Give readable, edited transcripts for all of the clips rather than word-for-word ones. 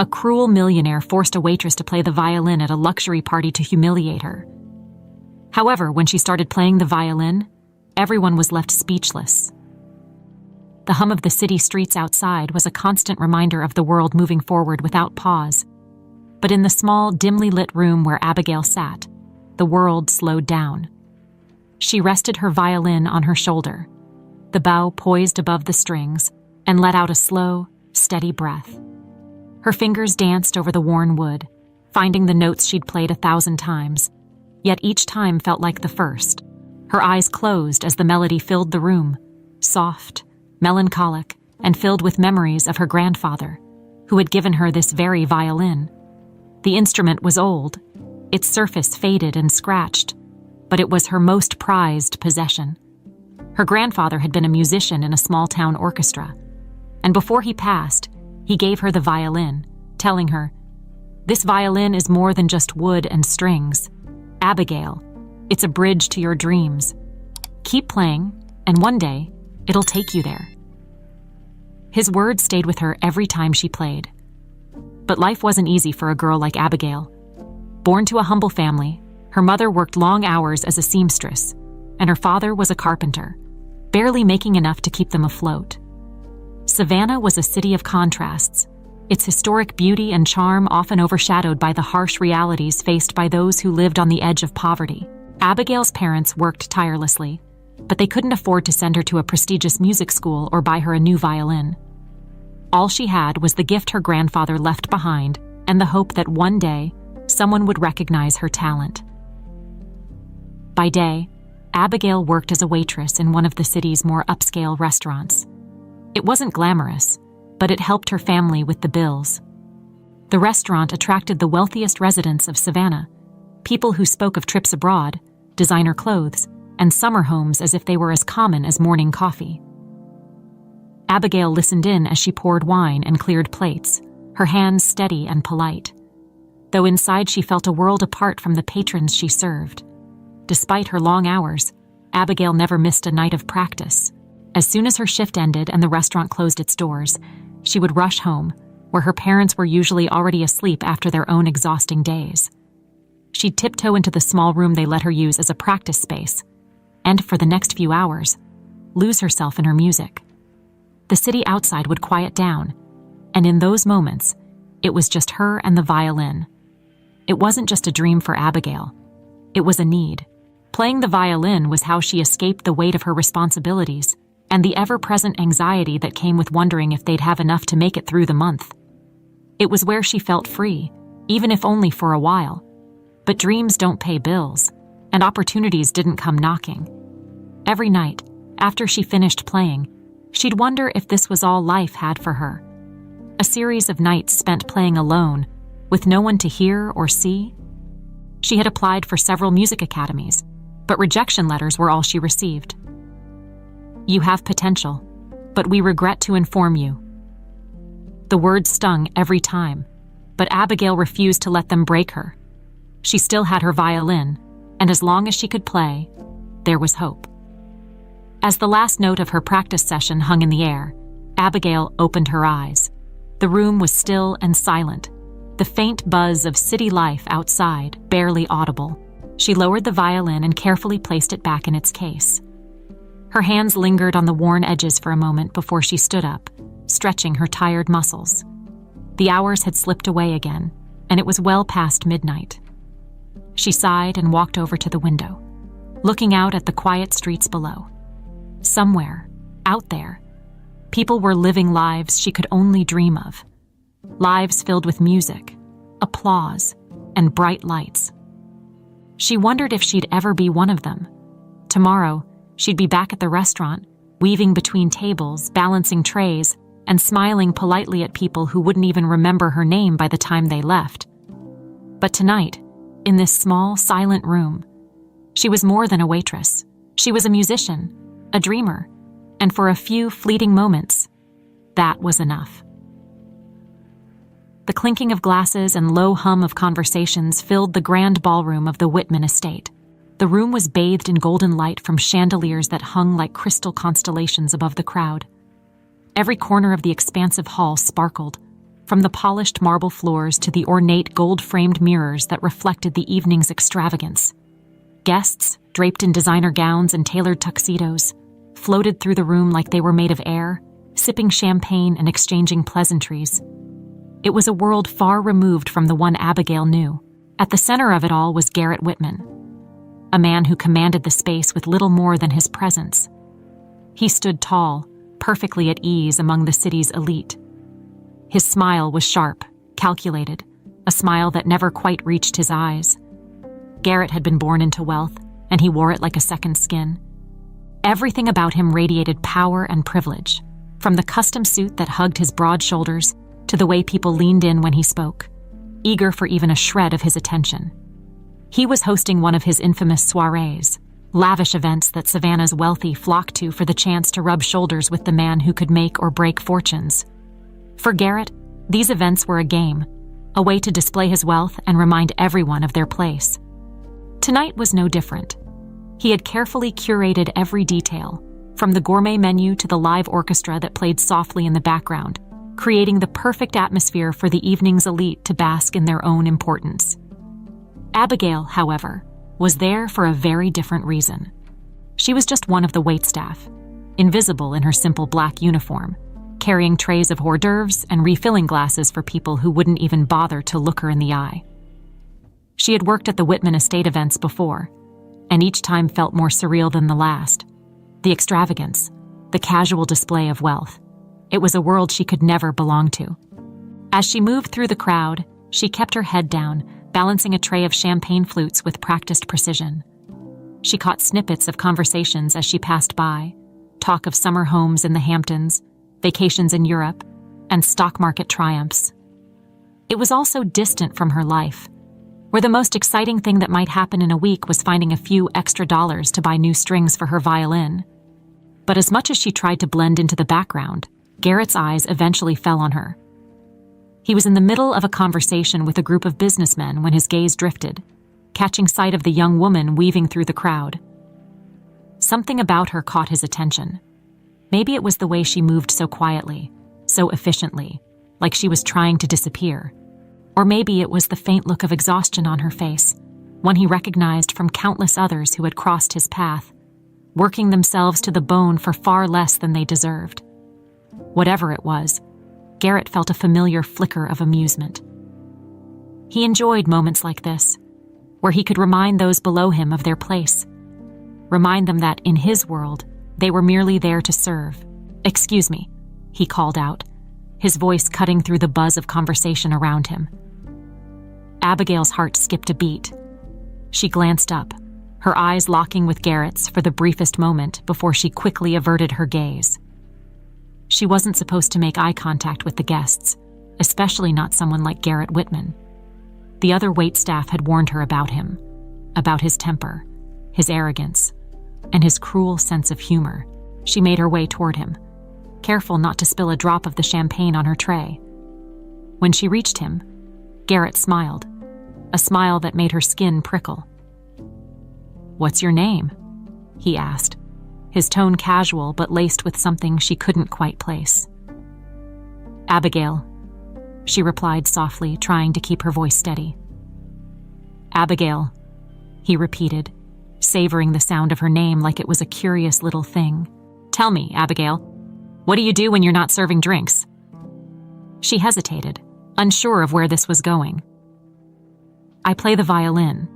A cruel millionaire forced a waitress to play the violin at a luxury party to humiliate her. However, when she started playing the violin, everyone was left speechless. The hum of the city streets outside was a constant reminder of the world moving forward without pause. But in the small, dimly lit room where Abigail sat, the world slowed down. She rested her violin on her shoulder, the bow poised above the strings, and let out a slow, steady breath. Her fingers danced over the worn wood, finding the notes she'd played 1,000 times, yet each time felt like the first. Her eyes closed as the melody filled the room, soft, melancholic, and filled with memories of her grandfather, who had given her this very violin. The instrument was old, its surface faded and scratched, but it was her most prized possession. Her grandfather had been a musician in a small-town orchestra, and before he passed, he gave her the violin, telling her, "This violin is more than just wood and strings. Abigail, it's a bridge to your dreams. Keep playing, and one day, it'll take you there." His words stayed with her every time she played. But life wasn't easy for a girl like Abigail. Born to a humble family, her mother worked long hours as a seamstress, and her father was a carpenter, barely making enough to keep them afloat. Savannah was a city of contrasts, its historic beauty and charm often overshadowed by the harsh realities faced by those who lived on the edge of poverty. Abigail's parents worked tirelessly, but they couldn't afford to send her to a prestigious music school or buy her a new violin. All she had was the gift her grandfather left behind and the hope that one day someone would recognize her talent. By day, Abigail worked as a waitress in one of the city's more upscale restaurants. It wasn't glamorous, but it helped her family with the bills. The restaurant attracted the wealthiest residents of Savannah, people who spoke of trips abroad, designer clothes, and summer homes as if they were as common as morning coffee. Abigail listened in as she poured wine and cleared plates, her hands steady and polite, though inside she felt a world apart from the patrons she served. Despite her long hours, Abigail never missed a night of practice. As soon as her shift ended and the restaurant closed its doors, she would rush home, where her parents were usually already asleep after their own exhausting days. She'd tiptoe into the small room they let her use as a practice space, and for the next few hours, lose herself in her music. The city outside would quiet down, and in those moments, it was just her and the violin. It wasn't just a dream for Abigail. It was a need. Playing the violin was how she escaped the weight of her responsibilities and the ever-present anxiety that came with wondering if they'd have enough to make it through the month. It was where she felt free, even if only for a while. But dreams don't pay bills, and opportunities didn't come knocking. Every night, after she finished playing, she'd wonder if this was all life had for her. A series of nights spent playing alone, with no one to hear or see. She had applied for several music academies, but rejection letters were all she received. "You have potential, but we regret to inform you." The words stung every time, but Abigail refused to let them break her. She still had her violin, and as long as she could play, there was hope. As the last note of her practice session hung in the air, Abigail opened her eyes. The room was still and silent, the faint buzz of city life outside barely audible. She lowered the violin and carefully placed it back in its case. Her hands lingered on the worn edges for a moment before she stood up, stretching her tired muscles. The hours had slipped away again, and it was well past midnight. She sighed and walked over to the window, looking out at the quiet streets below. Somewhere, out there, people were living lives she could only dream of. Lives filled with music, applause, and bright lights. She wondered if she'd ever be one of them. Tomorrow, she'd be back at the restaurant, weaving between tables, balancing trays, and smiling politely at people who wouldn't even remember her name by the time they left. But tonight, in this small, silent room, she was more than a waitress. She was a musician, a dreamer, and for a few fleeting moments, that was enough. The clinking of glasses and low hum of conversations filled the grand ballroom of the Whitman estate. The room was bathed in golden light from chandeliers that hung like crystal constellations above the crowd. Every corner of the expansive hall sparkled, from the polished marble floors to the ornate gold-framed mirrors that reflected the evening's extravagance. Guests, draped in designer gowns and tailored tuxedos, floated through the room like they were made of air, sipping champagne and exchanging pleasantries. It was a world far removed from the one Abigail knew. At the center of it all was Garrett Whitman, a man who commanded the space with little more than his presence. He stood tall, perfectly at ease among the city's elite. His smile was sharp, calculated, a smile that never quite reached his eyes. Garrett had been born into wealth, and he wore it like a second skin. Everything about him radiated power and privilege, from the custom suit that hugged his broad shoulders to the way people leaned in when he spoke, eager for even a shred of his attention. He was hosting one of his infamous soirees, lavish events that Savannah's wealthy flocked to for the chance to rub shoulders with the man who could make or break fortunes. For Garrett, these events were a game, a way to display his wealth and remind everyone of their place. Tonight was no different. He had carefully curated every detail, from the gourmet menu to the live orchestra that played softly in the background, creating the perfect atmosphere for the evening's elite to bask in their own importance. Abigail, however, was there for a very different reason. She was just one of the waitstaff, invisible in her simple black uniform, carrying trays of hors d'oeuvres and refilling glasses for people who wouldn't even bother to look her in the eye. She had worked at the Whitman estate events before, and each time felt more surreal than the last. The extravagance, the casual display of wealth. It was a world she could never belong to. As she moved through the crowd, she kept her head down, balancing a tray of champagne flutes with practiced precision. She caught snippets of conversations as she passed by, talk of summer homes in the Hamptons, vacations in Europe, and stock market triumphs. It was all so distant from her life, where the most exciting thing that might happen in a week was finding a few extra dollars to buy new strings for her violin. But as much as she tried to blend into the background, Garrett's eyes eventually fell on her. He was in the middle of a conversation with a group of businessmen when his gaze drifted, catching sight of the young woman weaving through the crowd. Something about her caught his attention. Maybe it was the way she moved so quietly, so efficiently, like she was trying to disappear. Or maybe it was the faint look of exhaustion on her face, one he recognized from countless others who had crossed his path, working themselves to the bone for far less than they deserved. Whatever it was, Garrett felt a familiar flicker of amusement. He enjoyed moments like this, where he could remind those below him of their place, remind them that, in his world, they were merely there to serve. "Excuse me," he called out, his voice cutting through the buzz of conversation around him. Abigail's heart skipped a beat. She glanced up, her eyes locking with Garrett's for the briefest moment before she quickly averted her gaze. She wasn't supposed to make eye contact with the guests, especially not someone like Garrett Whitman. The other waitstaff had warned her about him, about his temper, his arrogance, and his cruel sense of humor. She made her way toward him, careful not to spill a drop of the champagne on her tray. When she reached him, Garrett smiled, a smile that made her skin prickle. "What's your name?" he asked, his tone casual but laced with something she couldn't quite place. "Abigail," she replied softly, trying to keep her voice steady. "Abigail," he repeated, savoring the sound of her name like it was a curious little thing. "Tell me, Abigail, what do you do when you're not serving drinks?" She hesitated, unsure of where this was going. "I play the violin,"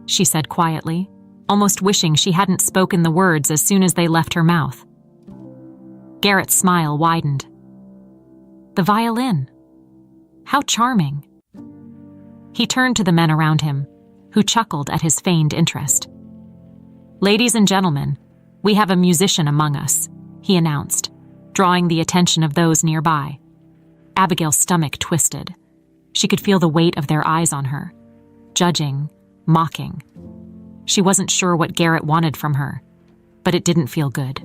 she said quietly, almost wishing she hadn't spoken the words as soon as they left her mouth. Garrett's smile widened. The violin. How charming. He turned to the men around him, who chuckled at his feigned interest. "Ladies and gentlemen, we have a musician among us," he announced, drawing the attention of those nearby. Abigail's stomach twisted. She could feel the weight of their eyes on her, judging, mocking. She wasn't sure what Garrett wanted from her, but it didn't feel good.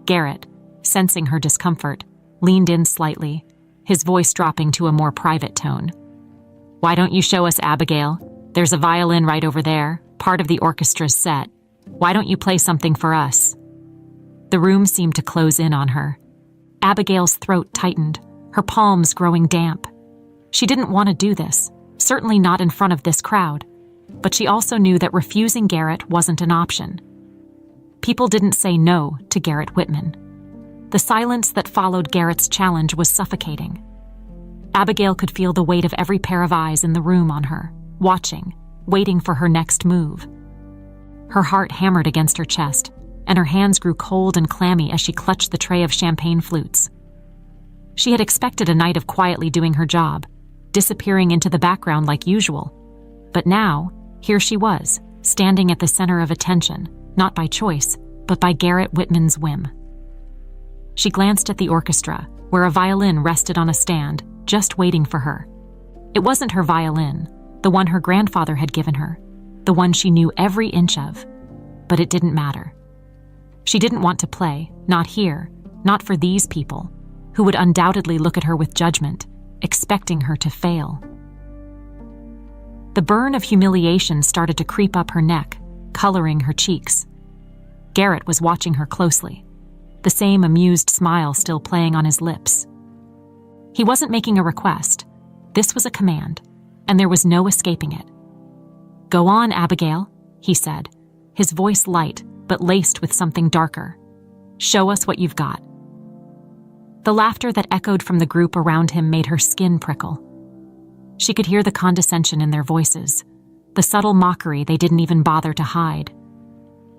Garrett, sensing her discomfort, leaned in slightly, his voice dropping to a more private tone. "Why don't you show us, Abigail? There's a violin right over there, part of the orchestra's set. Why don't you play something for us?" The room seemed to close in on her. Abigail's throat tightened, her palms growing damp. She didn't want to do this, certainly not in front of this crowd, but she also knew that refusing Garrett wasn't an option. People didn't say no to Garrett Whitman. The silence that followed Garrett's challenge was suffocating. Abigail could feel the weight of every pair of eyes in the room on her, watching, waiting for her next move. Her heart hammered against her chest, and her hands grew cold and clammy as she clutched the tray of champagne flutes. She had expected a night of quietly doing her job, disappearing into the background like usual. But now, here she was, standing at the center of attention, not by choice, but by Garrett Whitman's whim. She glanced at the orchestra, where a violin rested on a stand, just waiting for her. It wasn't her violin, the one her grandfather had given her, the one she knew every inch of, but it didn't matter. She didn't want to play, not here, not for these people, who would undoubtedly look at her with judgment, expecting her to fail. The burn of humiliation started to creep up her neck, coloring her cheeks. Garrett was watching her closely, the same amused smile still playing on his lips. He wasn't making a request. This was a command, and there was no escaping it. "Go on, Abigail," he said, his voice light but laced with something darker. "Show us what you've got." The laughter that echoed from the group around him made her skin prickle. She could hear the condescension in their voices, the subtle mockery they didn't even bother to hide.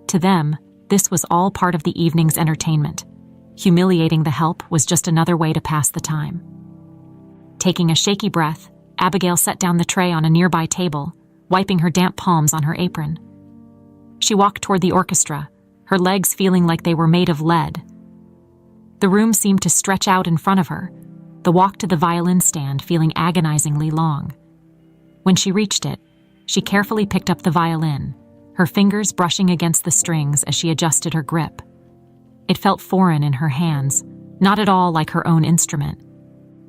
To them, this was all part of the evening's entertainment. Humiliating the help was just another way to pass the time. Taking a shaky breath, Abigail set down the tray on a nearby table, wiping her damp palms on her apron. She walked toward the orchestra, her legs feeling like they were made of lead. The room seemed to stretch out in front of her, the walk to the violin stand feeling agonizingly long. When she reached it, she carefully picked up the violin, her fingers brushing against the strings as she adjusted her grip. It felt foreign in her hands, not at all like her own instrument.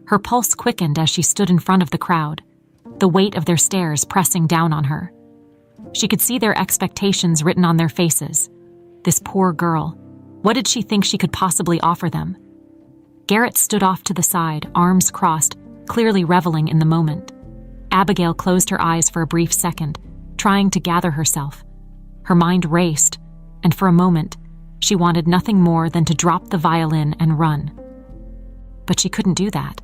Her pulse quickened as she stood in front of the crowd, the weight of their stares pressing down on her. She could see their expectations written on their faces. This poor girl, what did she think she could possibly offer them? Garrett stood off to the side, arms crossed, clearly reveling in the moment. Abigail closed her eyes for a brief second, trying to gather herself. Her mind raced, and for a moment, she wanted nothing more than to drop the violin and run. But she couldn't do that.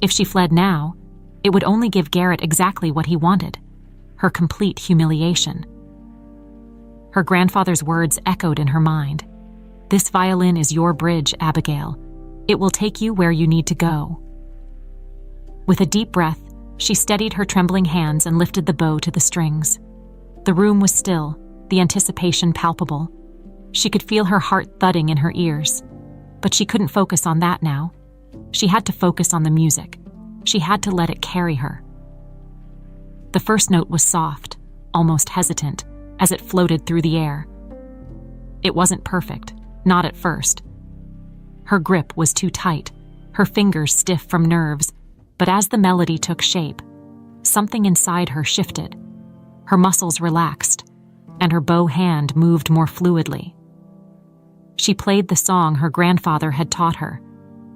If she fled now, it would only give Garrett exactly what he wanted, her complete humiliation. Her grandfather's words echoed in her mind. "This violin is your bridge, Abigail. It will take you where you need to go." With a deep breath, she steadied her trembling hands and lifted the bow to the strings. The room was still, the anticipation palpable. She could feel her heart thudding in her ears. But she couldn't focus on that now. She had to focus on the music. She had to let it carry her. The first note was soft, almost hesitant, as it floated through the air. It wasn't perfect, not at first. Her grip was too tight, her fingers stiff from nerves, but as the melody took shape, something inside her shifted. Her muscles relaxed, and her bow hand moved more fluidly. She played the song her grandfather had taught her,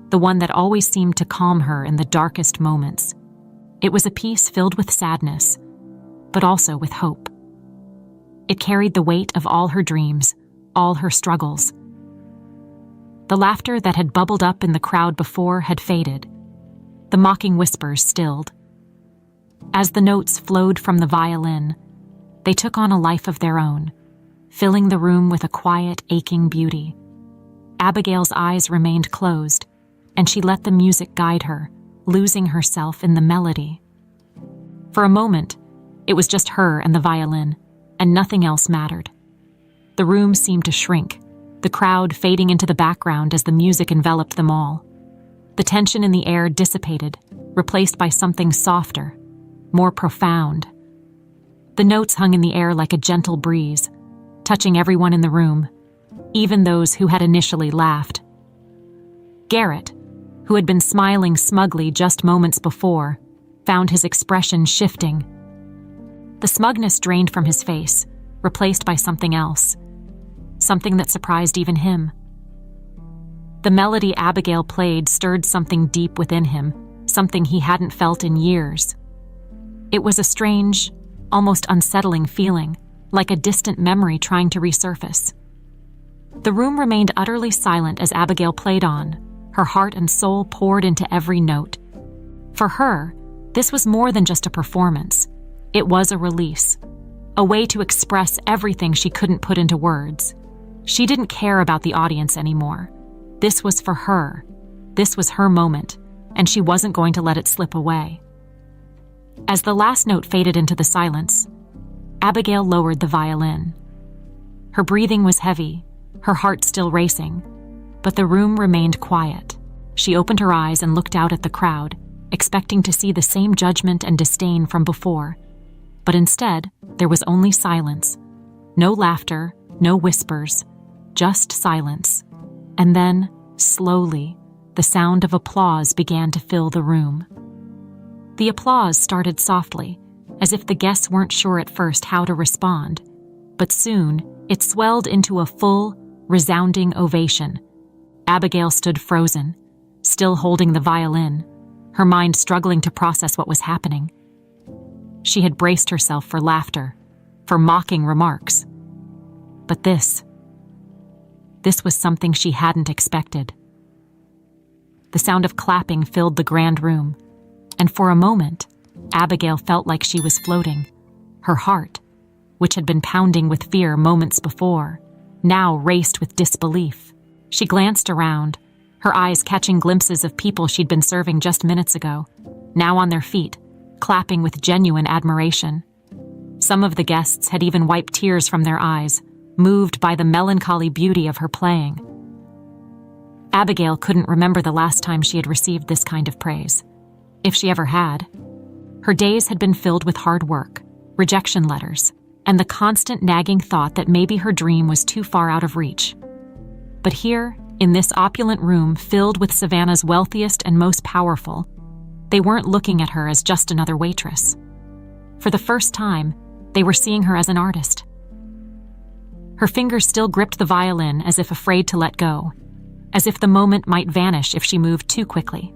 the one that always seemed to calm her in the darkest moments. It was a piece filled with sadness, but also with hope. It carried the weight of all her dreams, all her struggles. The laughter that had bubbled up in the crowd before had faded. The mocking whispers stilled. As the notes flowed from the violin, they took on a life of their own, filling the room with a quiet, aching beauty. Abigail's eyes remained closed, and she let the music guide her, losing herself in the melody. For a moment, it was just her and the violin, and nothing else mattered. The room seemed to shrink, the crowd fading into the background as the music enveloped them all. The tension in the air dissipated, replaced by something softer, more profound. The notes hung in the air like a gentle breeze, touching everyone in the room, even those who had initially laughed. Garrett, who had been smiling smugly just moments before, found his expression shifting. The smugness drained from his face, replaced by something else, something that surprised even him. The melody Abigail played stirred something deep within him, something he hadn't felt in years. It was a strange, almost unsettling feeling, like a distant memory trying to resurface. The room remained utterly silent as Abigail played on, her heart and soul poured into every note. For her, this was more than just a performance. It was a release, a way to express everything she couldn't put into words. She didn't care about the audience anymore. This was for her. This was her moment, and she wasn't going to let it slip away. As the last note faded into the silence, Abigail lowered the violin. Her breathing was heavy, her heart still racing, but the room remained quiet. She opened her eyes and looked out at the crowd, expecting to see the same judgment and disdain from before. But instead, there was only silence. No laughter, no whispers, just silence. And then, slowly, the sound of applause began to fill the room. The applause started softly, as if the guests weren't sure at first how to respond, but soon it swelled into a full, resounding ovation. Abigail stood frozen, still holding the violin, her mind struggling to process what was happening. She had braced herself for laughter, for mocking remarks. But this was something she hadn't expected. The sound of clapping filled the grand room, and for a moment, Abigail felt like she was floating. Her heart, which had been pounding with fear moments before, now raced with disbelief. She glanced around, her eyes catching glimpses of people she'd been serving just minutes ago, now on their feet, clapping with genuine admiration. Some of the guests had even wiped tears from their eyes, moved by the melancholy beauty of her playing. Abigail couldn't remember the last time she had received this kind of praise, if she ever had. Her days had been filled with hard work, rejection letters, and the constant nagging thought that maybe her dream was too far out of reach. But here, in this opulent room filled with Savannah's wealthiest and most powerful, they weren't looking at her as just another waitress. For the first time, they were seeing her as an artist. Her fingers still gripped the violin as if afraid to let go, as if the moment might vanish if she moved too quickly.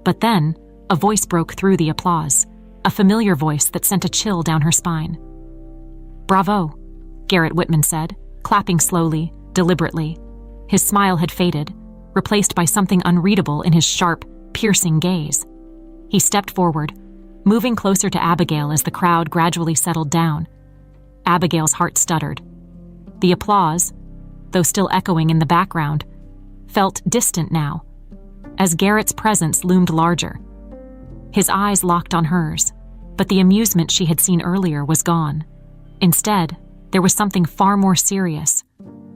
But then, a voice broke through the applause, a familiar voice that sent a chill down her spine. "Bravo," Garrett Whitman said, clapping slowly, deliberately. His smile had faded, replaced by something unreadable in his sharp, piercing gaze. He stepped forward, moving closer to Abigail as the crowd gradually settled down. Abigail's heart stuttered. The applause, though still echoing in the background, felt distant now, as Garrett's presence loomed larger. His eyes locked on hers, but the amusement she had seen earlier was gone. Instead, there was something far more serious,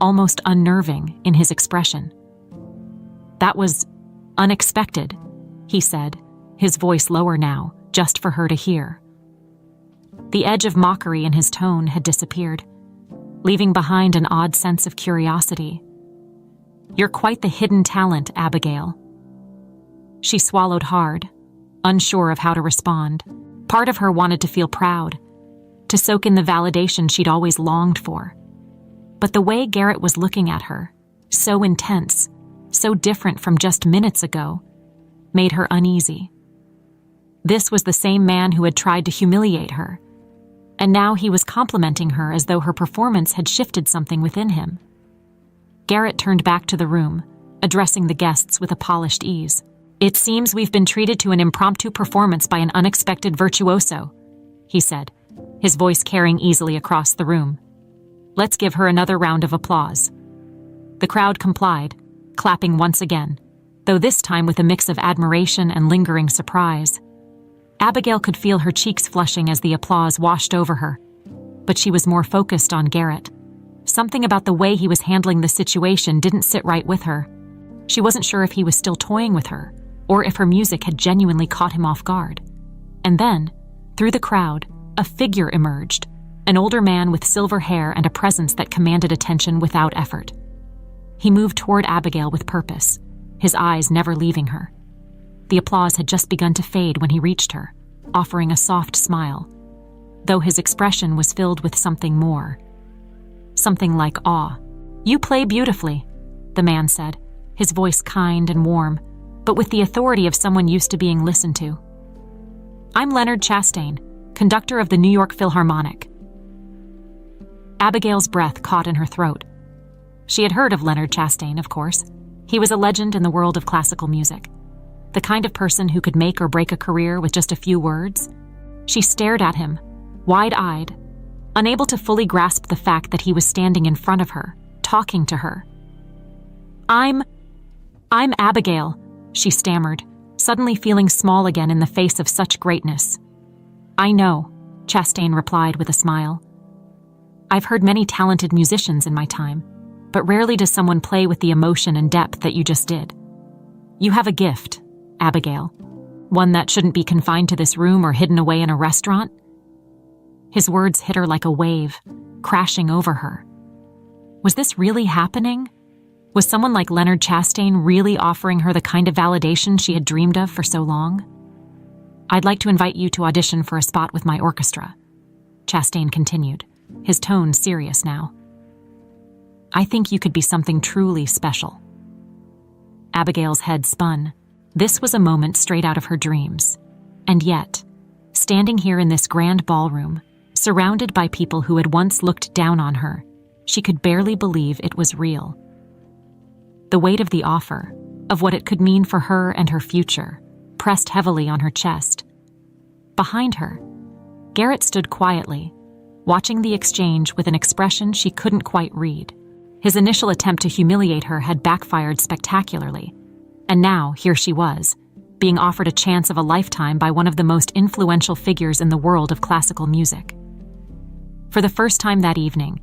almost unnerving, in his expression. "That was unexpected," he said, his voice lower now, just for her to hear. The edge of mockery in his tone had disappeared, leaving behind an odd sense of curiosity. "You're quite the hidden talent, Abigail." She swallowed hard, unsure of how to respond. Part of her wanted to feel proud, to soak in the validation she'd always longed for. But the way Garrett was looking at her, so intense, so different from just minutes ago, made her uneasy. This was the same man who had tried to humiliate her, and now he was complimenting her as though her performance had shifted something within him. Garrett turned back to the room, addressing the guests with a polished ease. "It seems we've been treated to an impromptu performance by an unexpected virtuoso," he said, his voice carrying easily across the room. "Let's give her another round of applause." The crowd complied, clapping once again, though this time with a mix of admiration and lingering surprise. Abigail could feel her cheeks flushing as the applause washed over her, but she was more focused on Garrett. Something about the way he was handling the situation didn't sit right with her. She wasn't sure if he was still toying with her, or if her music had genuinely caught him off guard. And then, through the crowd, a figure emerged, an older man with silver hair and a presence that commanded attention without effort. He moved toward Abigail with purpose, his eyes never leaving her. The applause had just begun to fade when he reached her, offering a soft smile, though his expression was filled with something more. Something like awe. "You play beautifully," the man said, his voice kind and warm, but with the authority of someone used to being listened to. "I'm Leonard Chastain, conductor of the New York Philharmonic." Abigail's breath caught in her throat. She had heard of Leonard Chastain, of course. He was a legend in the world of classical music. The kind of person who could make or break a career with just a few words. She stared at him, wide-eyed, unable to fully grasp the fact that he was standing in front of her, talking to her. I'm Abigail," she stammered, suddenly feeling small again in the face of such greatness. "I know," Chastain replied with a smile. "I've heard many talented musicians in my time, but rarely does someone play with the emotion and depth that you just did. You have a gift, Abigail, one that shouldn't be confined to this room or hidden away in a restaurant." His words hit her like a wave, crashing over her. Was this really happening? Was someone like Leonard Chastain really offering her the kind of validation she had dreamed of for so long? "I'd like to invite you to audition for a spot with my orchestra," Chastain continued, his tone serious now. "I think you could be something truly special." Abigail's head spun. This was a moment straight out of her dreams. And yet, standing here in this grand ballroom, surrounded by people who had once looked down on her, she could barely believe it was real. The weight of the offer, of what it could mean for her and her future, pressed heavily on her chest. Behind her, Garrett stood quietly, watching the exchange with an expression she couldn't quite read. His initial attempt to humiliate her had backfired spectacularly, and now here she was, being offered a chance of a lifetime by one of the most influential figures in the world of classical music. For the first time that evening,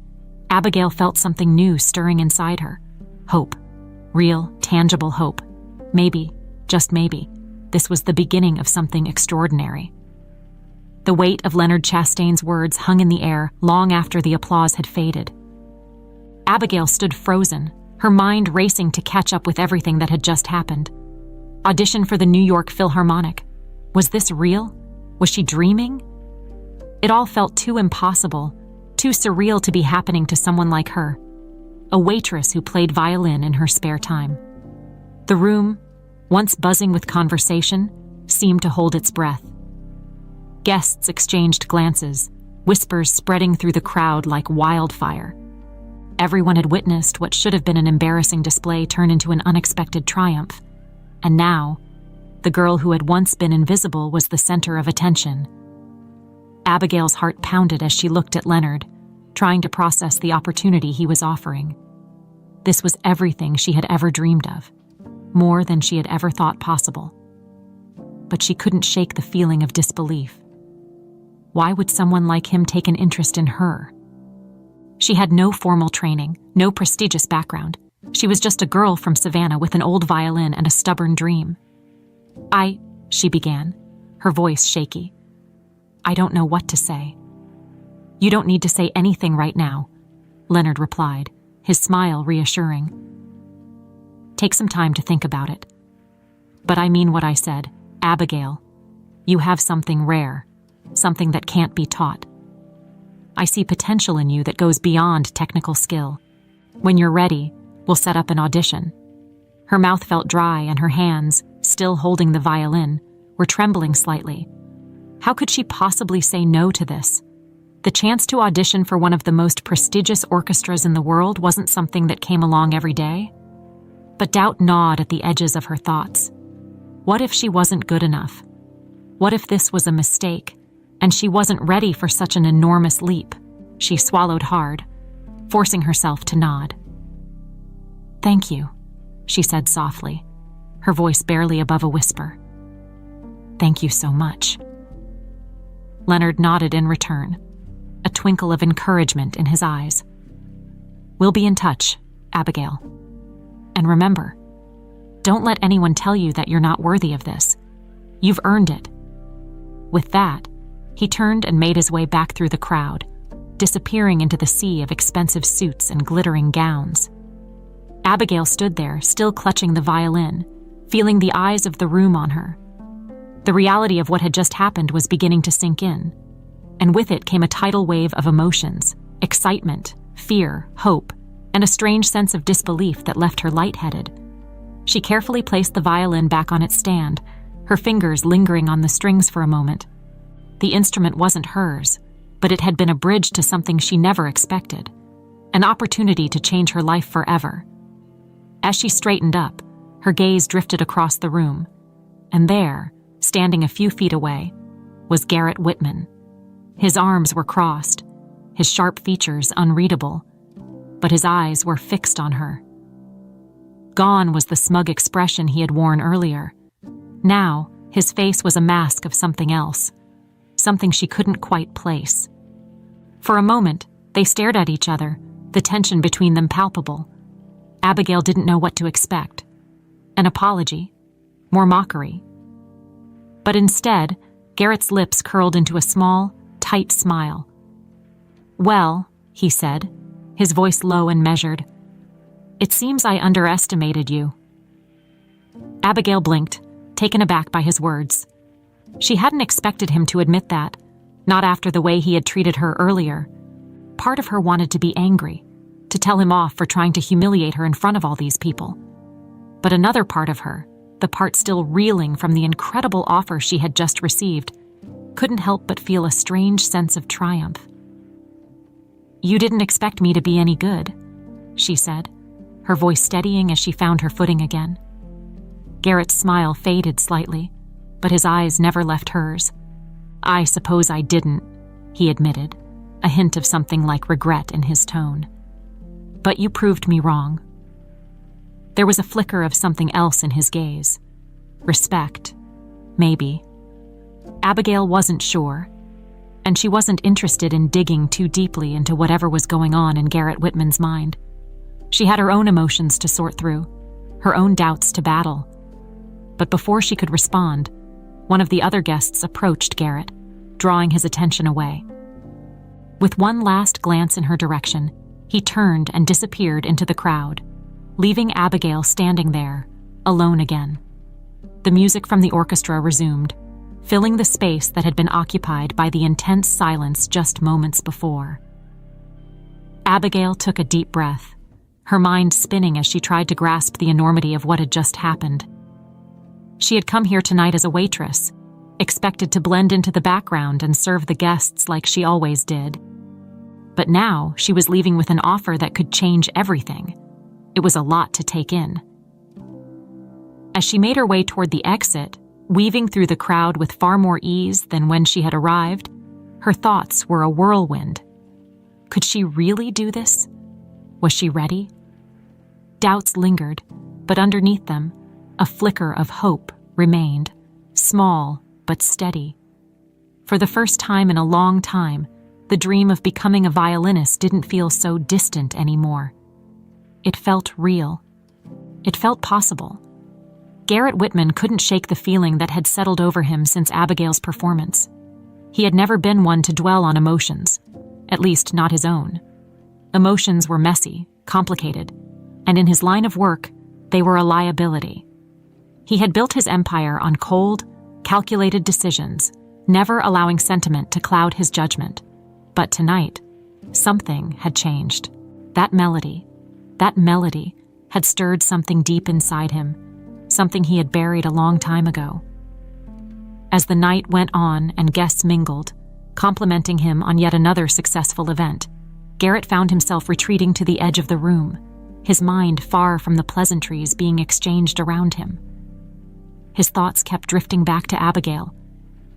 Abigail felt something new stirring inside her. Hope. Real, tangible hope. Maybe, just maybe, this was the beginning of something extraordinary. The weight of Leonard Chastain's words hung in the air long after the applause had faded. Abigail stood frozen, her mind racing to catch up with everything that had just happened. Audition for the New York Philharmonic. Was this real? Was she dreaming? It all felt too impossible, too surreal to be happening to someone like her, a waitress who played violin in her spare time. The room, once buzzing with conversation, seemed to hold its breath. Guests exchanged glances, whispers spreading through the crowd like wildfire. Everyone had witnessed what should have been an embarrassing display turn into an unexpected triumph. And now, the girl who had once been invisible was the center of attention. Abigail's heart pounded as she looked at Leonard, trying to process the opportunity he was offering. This was everything she had ever dreamed of, more than she had ever thought possible. But she couldn't shake the feeling of disbelief. Why would someone like him take an interest in her? She had no formal training, no prestigious background. She was just a girl from Savannah with an old violin and a stubborn dream. She began, her voice shaky. "I don't know what to say." "You don't need to say anything right now," Leonard replied, his smile reassuring. "Take some time to think about it. But I mean what I said, Abigail. You have something rare, something that can't be taught. I see potential in you that goes beyond technical skill. When you're ready, we'll set up an audition." Her mouth felt dry and her hands, still holding the violin, were trembling slightly. How could she possibly say no to this? The chance to audition for one of the most prestigious orchestras in the world wasn't something that came along every day. But doubt gnawed at the edges of her thoughts. What if she wasn't good enough? What if this was a mistake, and she wasn't ready for such an enormous leap? She swallowed hard, forcing herself to nod. "Thank you," she said softly, her voice barely above a whisper. "Thank you so much." Leonard nodded in return, a twinkle of encouragement in his eyes. "We'll be in touch, Abigail. And remember, don't let anyone tell you that you're not worthy of this. You've earned it." With that, he turned and made his way back through the crowd, disappearing into the sea of expensive suits and glittering gowns. Abigail stood there, still clutching the violin, feeling the eyes of the room on her. The reality of what had just happened was beginning to sink in, and with it came a tidal wave of emotions, excitement, fear, hope, and a strange sense of disbelief that left her lightheaded. She carefully placed the violin back on its stand, her fingers lingering on the strings for a moment. The instrument wasn't hers, but it had been a bridge to something she never expected, an opportunity to change her life forever. As she straightened up, her gaze drifted across the room, and there, standing a few feet away, was Garrett Whitman. His arms were crossed, his sharp features unreadable, but his eyes were fixed on her. Gone was the smug expression he had worn earlier. Now, his face was a mask of something else, something she couldn't quite place. For a moment, they stared at each other, the tension between them palpable. Abigail didn't know what to expect. An apology, more mockery. But instead, Garrett's lips curled into a small, tight smile. "Well," he said, his voice low and measured, "it seems I underestimated you." Abigail blinked, taken aback by his words. She hadn't expected him to admit that, not after the way he had treated her earlier. Part of her wanted to be angry, to tell him off for trying to humiliate her in front of all these people. But another part of her, the part still reeling from the incredible offer she had just received, couldn't help but feel a strange sense of triumph. "You didn't expect me to be any good," she said, her voice steadying as she found her footing again. Garrett's smile faded slightly, but his eyes never left hers. "I suppose I didn't," he admitted, a hint of something like regret in his tone. "But you proved me wrong." There was a flicker of something else in his gaze. Respect, maybe. Abigail wasn't sure, and she wasn't interested in digging too deeply into whatever was going on in Garrett Whitman's mind. She had her own emotions to sort through, her own doubts to battle. But before she could respond, one of the other guests approached Garrett, drawing his attention away. With one last glance in her direction, he turned and disappeared into the crowd, leaving Abigail standing there, alone again. The music from the orchestra resumed, filling the space that had been occupied by the intense silence just moments before. Abigail took a deep breath, her mind spinning as she tried to grasp the enormity of what had just happened. She had come here tonight as a waitress, expected to blend into the background and serve the guests like she always did. But now she was leaving with an offer that could change everything. It was a lot to take in. As she made her way toward the exit, weaving through the crowd with far more ease than when she had arrived, her thoughts were a whirlwind. Could she really do this? Was she ready? Doubts lingered, but underneath them, a flicker of hope remained, small but steady. For the first time in a long time, the dream of becoming a violinist didn't feel so distant anymore. It felt real. It felt possible. Garrett Whitman couldn't shake the feeling that had settled over him since Abigail's performance. He had never been one to dwell on emotions, at least not his own. Emotions were messy, complicated, and in his line of work, they were a liability. He had built his empire on cold, calculated decisions, never allowing sentiment to cloud his judgment. But tonight, something had changed. That melody had stirred something deep inside him, something he had buried a long time ago. As the night went on and guests mingled, complimenting him on yet another successful event, Garrett found himself retreating to the edge of the room, his mind far from the pleasantries being exchanged around him. His thoughts kept drifting back to Abigail,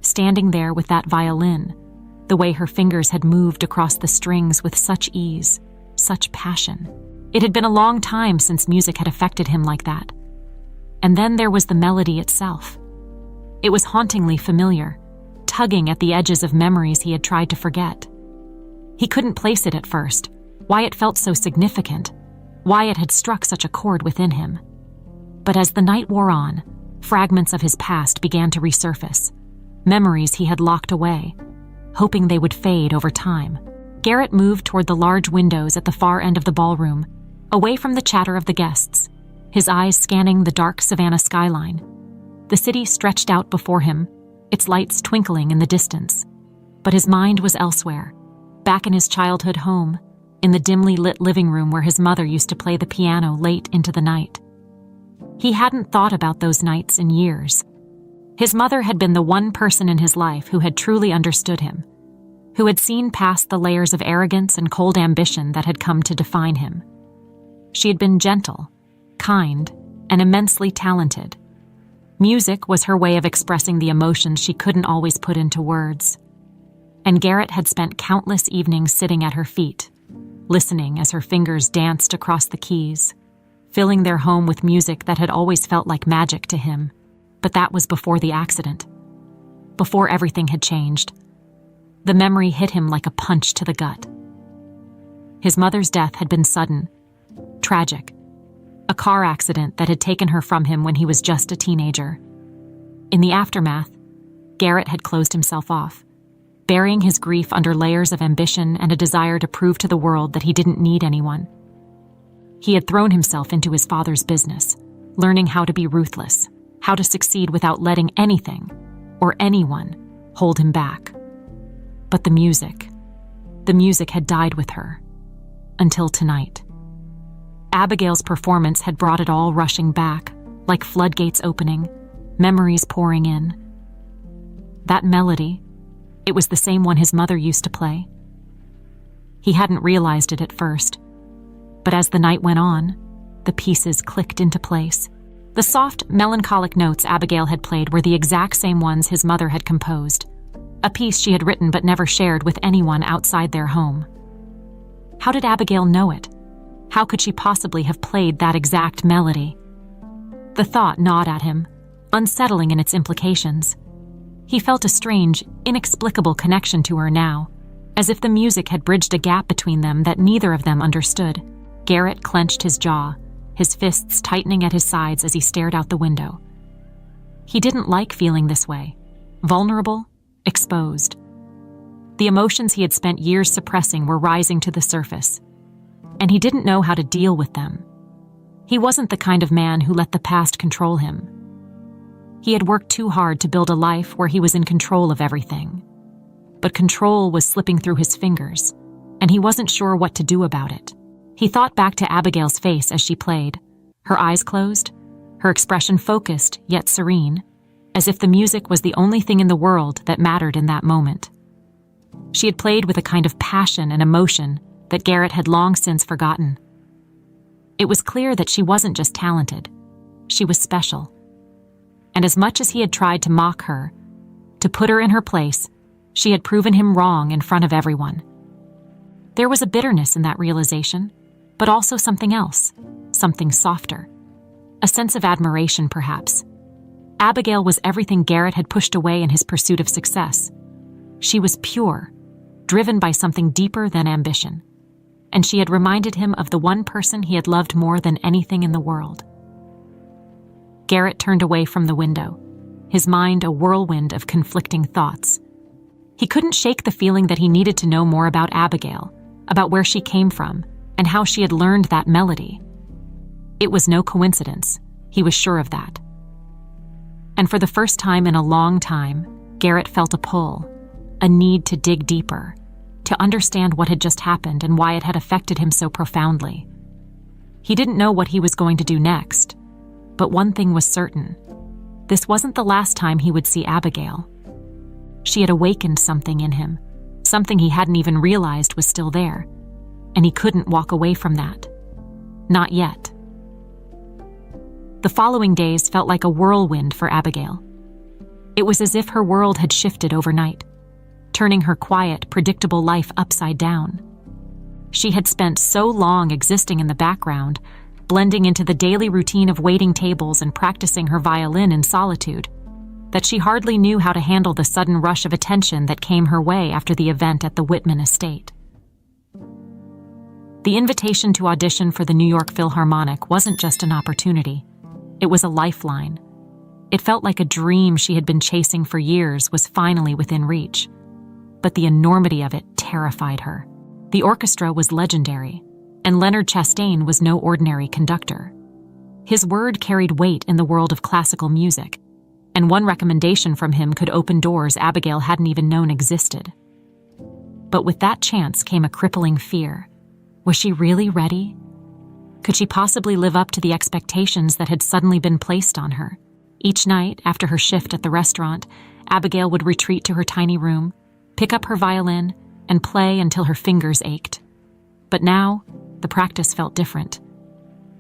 standing there with that violin, the way her fingers had moved across the strings with such ease, such passion. It had been a long time since music had affected him like that. And then there was the melody itself. It was hauntingly familiar, tugging at the edges of memories he had tried to forget. He couldn't place it at first, why it felt so significant, why it had struck such a chord within him. But as the night wore on, fragments of his past began to resurface, memories he had locked away, hoping they would fade over time. Garrett moved toward the large windows at the far end of the ballroom, away from the chatter of the guests, his eyes scanning the dark Savannah skyline. The city stretched out before him, its lights twinkling in the distance. But his mind was elsewhere, back in his childhood home, in the dimly lit living room where his mother used to play the piano late into the night. He hadn't thought about those nights in years. His mother had been the one person in his life who had truly understood him, who had seen past the layers of arrogance and cold ambition that had come to define him. She had been gentle, kind, and immensely talented. Music was her way of expressing the emotions she couldn't always put into words. And Garrett had spent countless evenings sitting at her feet, listening as her fingers danced across the keys, filling their home with music that had always felt like magic to him. But that was before the accident, before everything had changed. The memory hit him like a punch to the gut. His mother's death had been sudden, tragic, a car accident that had taken her from him when he was just a teenager. In the aftermath, Garrett had closed himself off, burying his grief under layers of ambition and a desire to prove to the world that he didn't need anyone. He had thrown himself into his father's business, learning how to be ruthless, how to succeed without letting anything or anyone hold him back. But the music had died with her, until tonight. Abigail's performance had brought it all rushing back, like floodgates opening, memories pouring in. That melody, it was the same one his mother used to play. He hadn't realized it at first, but as the night went on, the pieces clicked into place. The soft, melancholic notes Abigail had played were the exact same ones his mother had composed, a piece she had written but never shared with anyone outside their home. How did Abigail know it? How could she possibly have played that exact melody? The thought gnawed at him, unsettling in its implications. He felt a strange, inexplicable connection to her now, as if the music had bridged a gap between them that neither of them understood. Garrett clenched his jaw, his fists tightening at his sides as he stared out the window. He didn't like feeling this way, vulnerable, exposed. The emotions he had spent years suppressing were rising to the surface, and he didn't know how to deal with them. He wasn't the kind of man who let the past control him. He had worked too hard to build a life where he was in control of everything. But control was slipping through his fingers, and he wasn't sure what to do about it. He thought back to Abigail's face as she played, her eyes closed, her expression focused yet serene, as if the music was the only thing in the world that mattered in that moment. She had played with a kind of passion and emotion that Garrett had long since forgotten. It was clear that she wasn't just talented, she was special. And as much as he had tried to mock her, to put her in her place, she had proven him wrong in front of everyone. There was a bitterness in that realization, but also something else, something softer. A sense of admiration, perhaps. Abigail was everything Garrett had pushed away in his pursuit of success. She was pure, driven by something deeper than ambition. And she had reminded him of the one person he had loved more than anything in the world. Garrett turned away from the window, his mind a whirlwind of conflicting thoughts. He couldn't shake the feeling that he needed to know more about Abigail, about where she came from, and how she had learned that melody. It was no coincidence, he was sure of that. And for the first time in a long time, Garrett felt a pull, a need to dig deeper, to understand what had just happened and why it had affected him so profoundly. He didn't know what he was going to do next, but one thing was certain. This wasn't the last time he would see Abigail. She had awakened something in him, something he hadn't even realized was still there, and he couldn't walk away from that. Not yet. The following days felt like a whirlwind for Abigail. It was as if her world had shifted overnight, turning her quiet, predictable life upside down. She had spent so long existing in the background, blending into the daily routine of waiting tables and practicing her violin in solitude, that she hardly knew how to handle the sudden rush of attention that came her way after the event at the Whitman estate. The invitation to audition for the New York Philharmonic wasn't just an opportunity. It was a lifeline. It felt like a dream she had been chasing for years was finally within reach. But the enormity of it terrified her. The orchestra was legendary, and Leonard Chastain was no ordinary conductor. His word carried weight in the world of classical music, and one recommendation from him could open doors Abigail hadn't even known existed. But with that chance came a crippling fear. Was she really ready? Could she possibly live up to the expectations that had suddenly been placed on her? Each night, after her shift at the restaurant, Abigail would retreat to her tiny room, pick up her violin, and play until her fingers ached. But now, the practice felt different.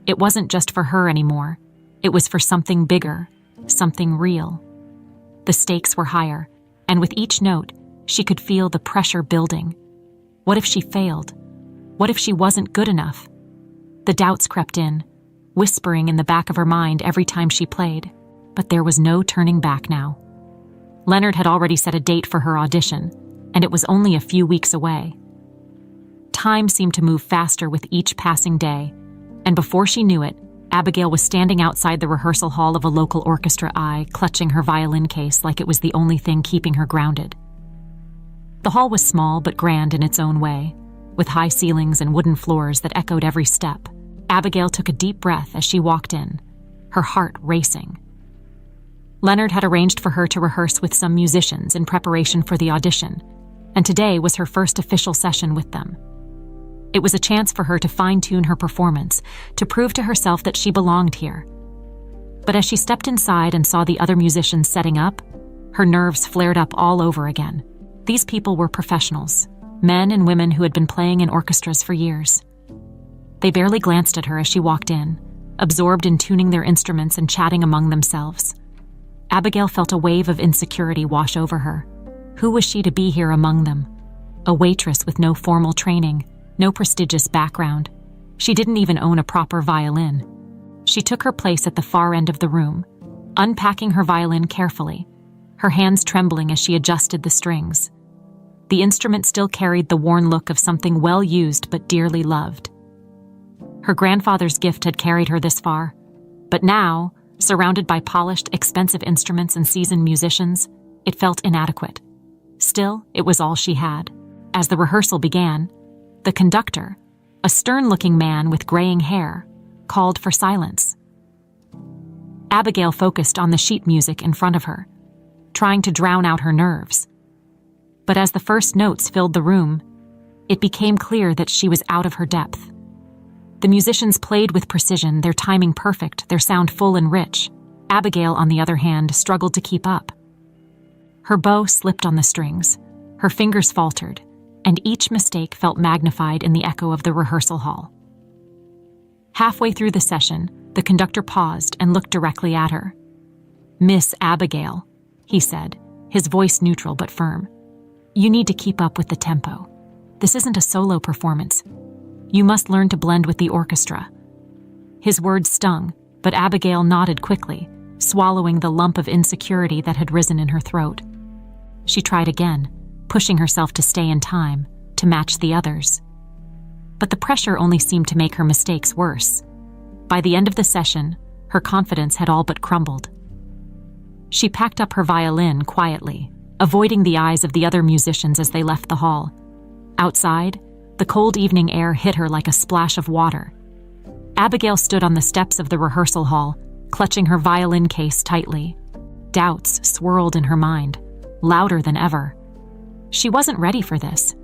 It wasn't just for her anymore. It was for something bigger, something real. The stakes were higher, and with each note, she could feel the pressure building. What if she failed? What if she wasn't good enough? The doubts crept in, whispering in the back of her mind every time she played, but there was no turning back now. Leonard had already set a date for her audition, and it was only a few weeks away. Time seemed to move faster with each passing day, and before she knew it, Abigail was standing outside the rehearsal hall of a local orchestra, clutching her violin case like it was the only thing keeping her grounded. The hall was small but grand in its own way, with high ceilings and wooden floors that echoed every step. Abigail took a deep breath as she walked in, her heart racing. Leonard had arranged for her to rehearse with some musicians in preparation for the audition, and today was her first official session with them. It was a chance for her to fine-tune her performance, to prove to herself that she belonged here. But as she stepped inside and saw the other musicians setting up, her nerves flared up all over again. These people were professionals, men and women who had been playing in orchestras for years. They barely glanced at her as she walked in, absorbed in tuning their instruments and chatting among themselves. Abigail felt a wave of insecurity wash over her. Who was she to be here among them? A waitress with no formal training, no prestigious background. She didn't even own a proper violin. She took her place at the far end of the room, unpacking her violin carefully, her hands trembling as she adjusted the strings. The instrument still carried the worn look of something well used but dearly loved. Her grandfather's gift had carried her this far, but now, surrounded by polished, expensive instruments and seasoned musicians, it felt inadequate. Still, it was all she had. As the rehearsal began, the conductor, a stern-looking man with graying hair, called for silence. Abigail focused on the sheet music in front of her, trying to drown out her nerves. But as the first notes filled the room, it became clear that she was out of her depth. The musicians played with precision, their timing perfect, their sound full and rich. Abigail, on the other hand, struggled to keep up. Her bow slipped on the strings, her fingers faltered, and each mistake felt magnified in the echo of the rehearsal hall. Halfway through the session, the conductor paused and looked directly at her. "Miss Abigail," he said, his voice neutral but firm. "You need to keep up with the tempo. This isn't a solo performance. You must learn to blend with the orchestra." His words stung, but Abigail nodded quickly, swallowing the lump of insecurity that had risen in her throat. She tried again, pushing herself to stay in time, to match the others. But the pressure only seemed to make her mistakes worse. By the end of the session, her confidence had all but crumbled. She packed up her violin quietly, avoiding the eyes of the other musicians as they left the hall. Outside, the cold evening air hit her like a splash of water. Abigail stood on the steps of the rehearsal hall, clutching her violin case tightly. Doubts swirled in her mind, louder than ever. She wasn't ready for this.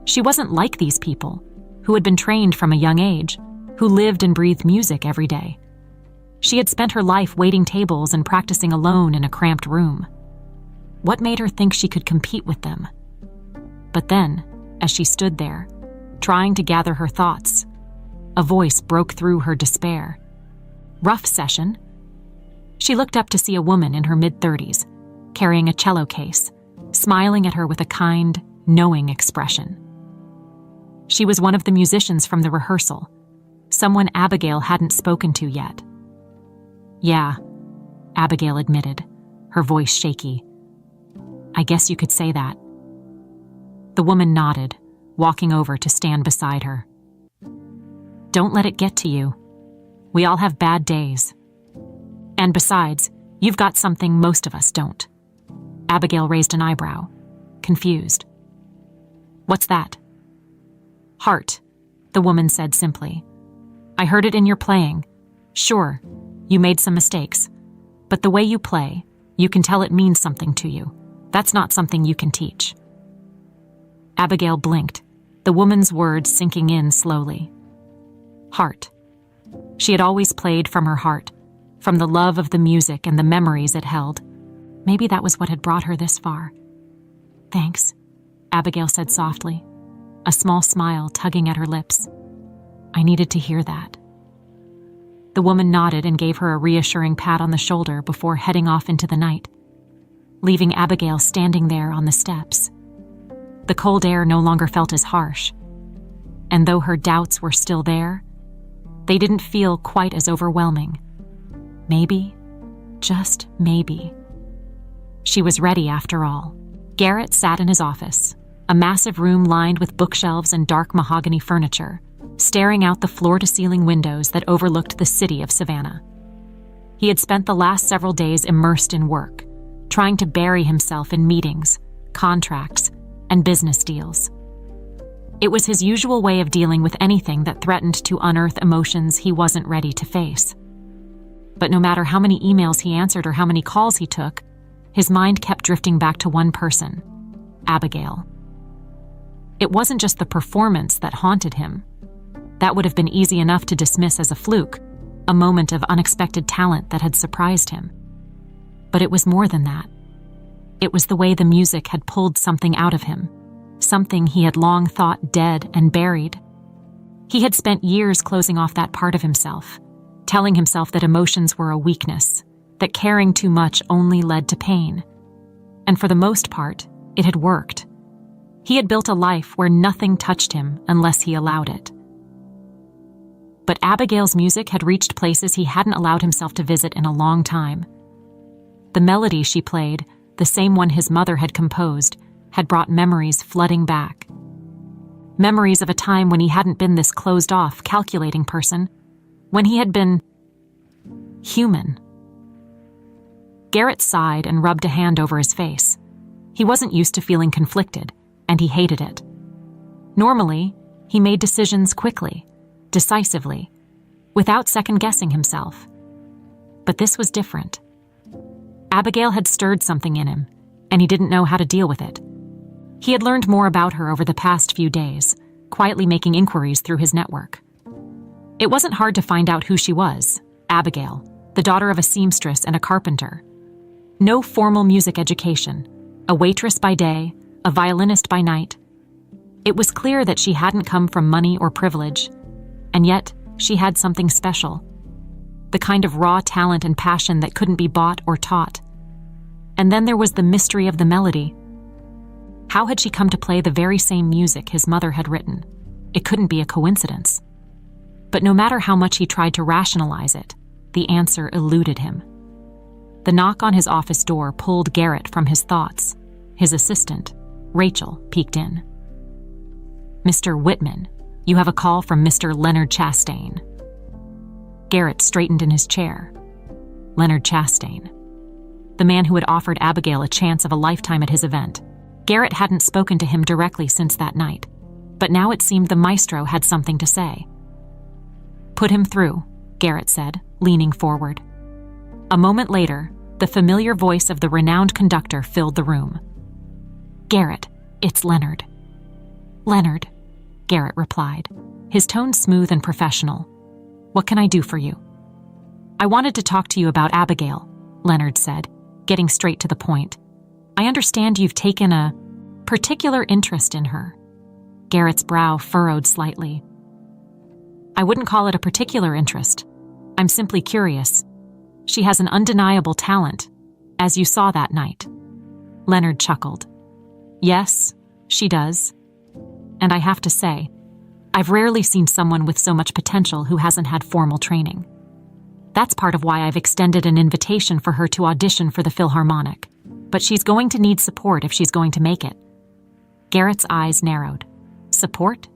She wasn't like these people, who had been trained from a young age, who lived and breathed music every day. She had spent her life waiting tables and practicing alone in a cramped room. What made her think she could compete with them? But then, as she stood there, trying to gather her thoughts, a voice broke through her despair. "Rough session?" She looked up to see a woman in her mid-30s, carrying a cello case, smiling at her with a kind, knowing expression. She was one of the musicians from the rehearsal, someone Abigail hadn't spoken to yet. "Yeah," Abigail admitted, her voice shaky. "I guess you could say that." The woman nodded, walking over to stand beside her. "Don't let it get to you. We all have bad days. And besides, you've got something most of us don't." Abigail raised an eyebrow, confused. "What's that?" "Heart," the woman said simply. "I heard it in your playing. Sure, you made some mistakes, but the way you play, you can tell it means something to you. That's not something you can teach." Abigail blinked, the woman's words sinking in slowly. "Heart. She had always played from her heart, from the love of the music and the memories it held. Maybe that was what had brought her this far. "Thanks," Abigail said softly, a small smile tugging at her lips. "I needed to hear that." The woman nodded and gave her a reassuring pat on the shoulder before heading off into the night, leaving Abigail standing there on the steps. The cold air no longer felt as harsh, and though her doubts were still there, they didn't feel quite as overwhelming. Maybe, just maybe, she was ready after all. Garrett sat in his office, a massive room lined with bookshelves and dark mahogany furniture, staring out the floor-to-ceiling windows that overlooked the city of Savannah. He had spent the last several days immersed in work, trying to bury himself in meetings, contracts, and business deals. It was his usual way of dealing with anything that threatened to unearth emotions he wasn't ready to face. But no matter how many emails he answered or how many calls he took, his mind kept drifting back to one person, Abigail. It wasn't just the performance that haunted him. That would have been easy enough to dismiss as a fluke, a moment of unexpected talent that had surprised him. But it was more than that. It was the way the music had pulled something out of him, something he had long thought dead and buried. He had spent years closing off that part of himself, telling himself that emotions were a weakness, that caring too much only led to pain. And for the most part, it had worked. He had built a life where nothing touched him unless he allowed it. But Abigail's music had reached places he hadn't allowed himself to visit in a long time. The melody she played, the same one his mother had composed, had brought memories flooding back. Memories of a time when he hadn't been this closed-off, calculating person, when he had been human. Garrett sighed and rubbed a hand over his face. He wasn't used to feeling conflicted, and he hated it. Normally, he made decisions quickly, decisively, without second-guessing himself. But this was different. Abigail had stirred something in him, and he didn't know how to deal with it. He had learned more about her over the past few days, quietly making inquiries through his network. It wasn't hard to find out who she was, Abigail, the daughter of a seamstress and a carpenter. No formal music education, a waitress by day, a violinist by night. It was clear that she hadn't come from money or privilege, and yet she had something special, the kind of raw talent and passion that couldn't be bought or taught. And then there was the mystery of the melody. How had she come to play the very same music his mother had written? It couldn't be a coincidence. But no matter how much he tried to rationalize it, the answer eluded him. The knock on his office door pulled Garrett from his thoughts. His assistant, Rachel, peeked in. "Mr. Whitman, you have a call from Mr. Leonard Chastain." Garrett straightened in his chair. Leonard Chastain. The man who had offered Abigail a chance of a lifetime at his event. Garrett hadn't spoken to him directly since that night, but now it seemed the maestro had something to say. "Put him through," Garrett said, leaning forward. A moment later, the familiar voice of the renowned conductor filled the room. "Garrett, it's Leonard." "Leonard," Garrett replied, his tone smooth and professional. "What can I do for you?" "I wanted to talk to you about Abigail," Leonard said, getting straight to the point. "I understand you've taken a particular interest in her." Garrett's brow furrowed slightly. "I wouldn't call it a particular interest. I'm simply curious. She has an undeniable talent, as you saw that night." Leonard chuckled. "Yes, she does. And I have to say, I've rarely seen someone with so much potential who hasn't had formal training. That's part of why I've extended an invitation for her to audition for the Philharmonic. But she's going to need support if she's going to make it." Garrett's eyes narrowed. "Support?"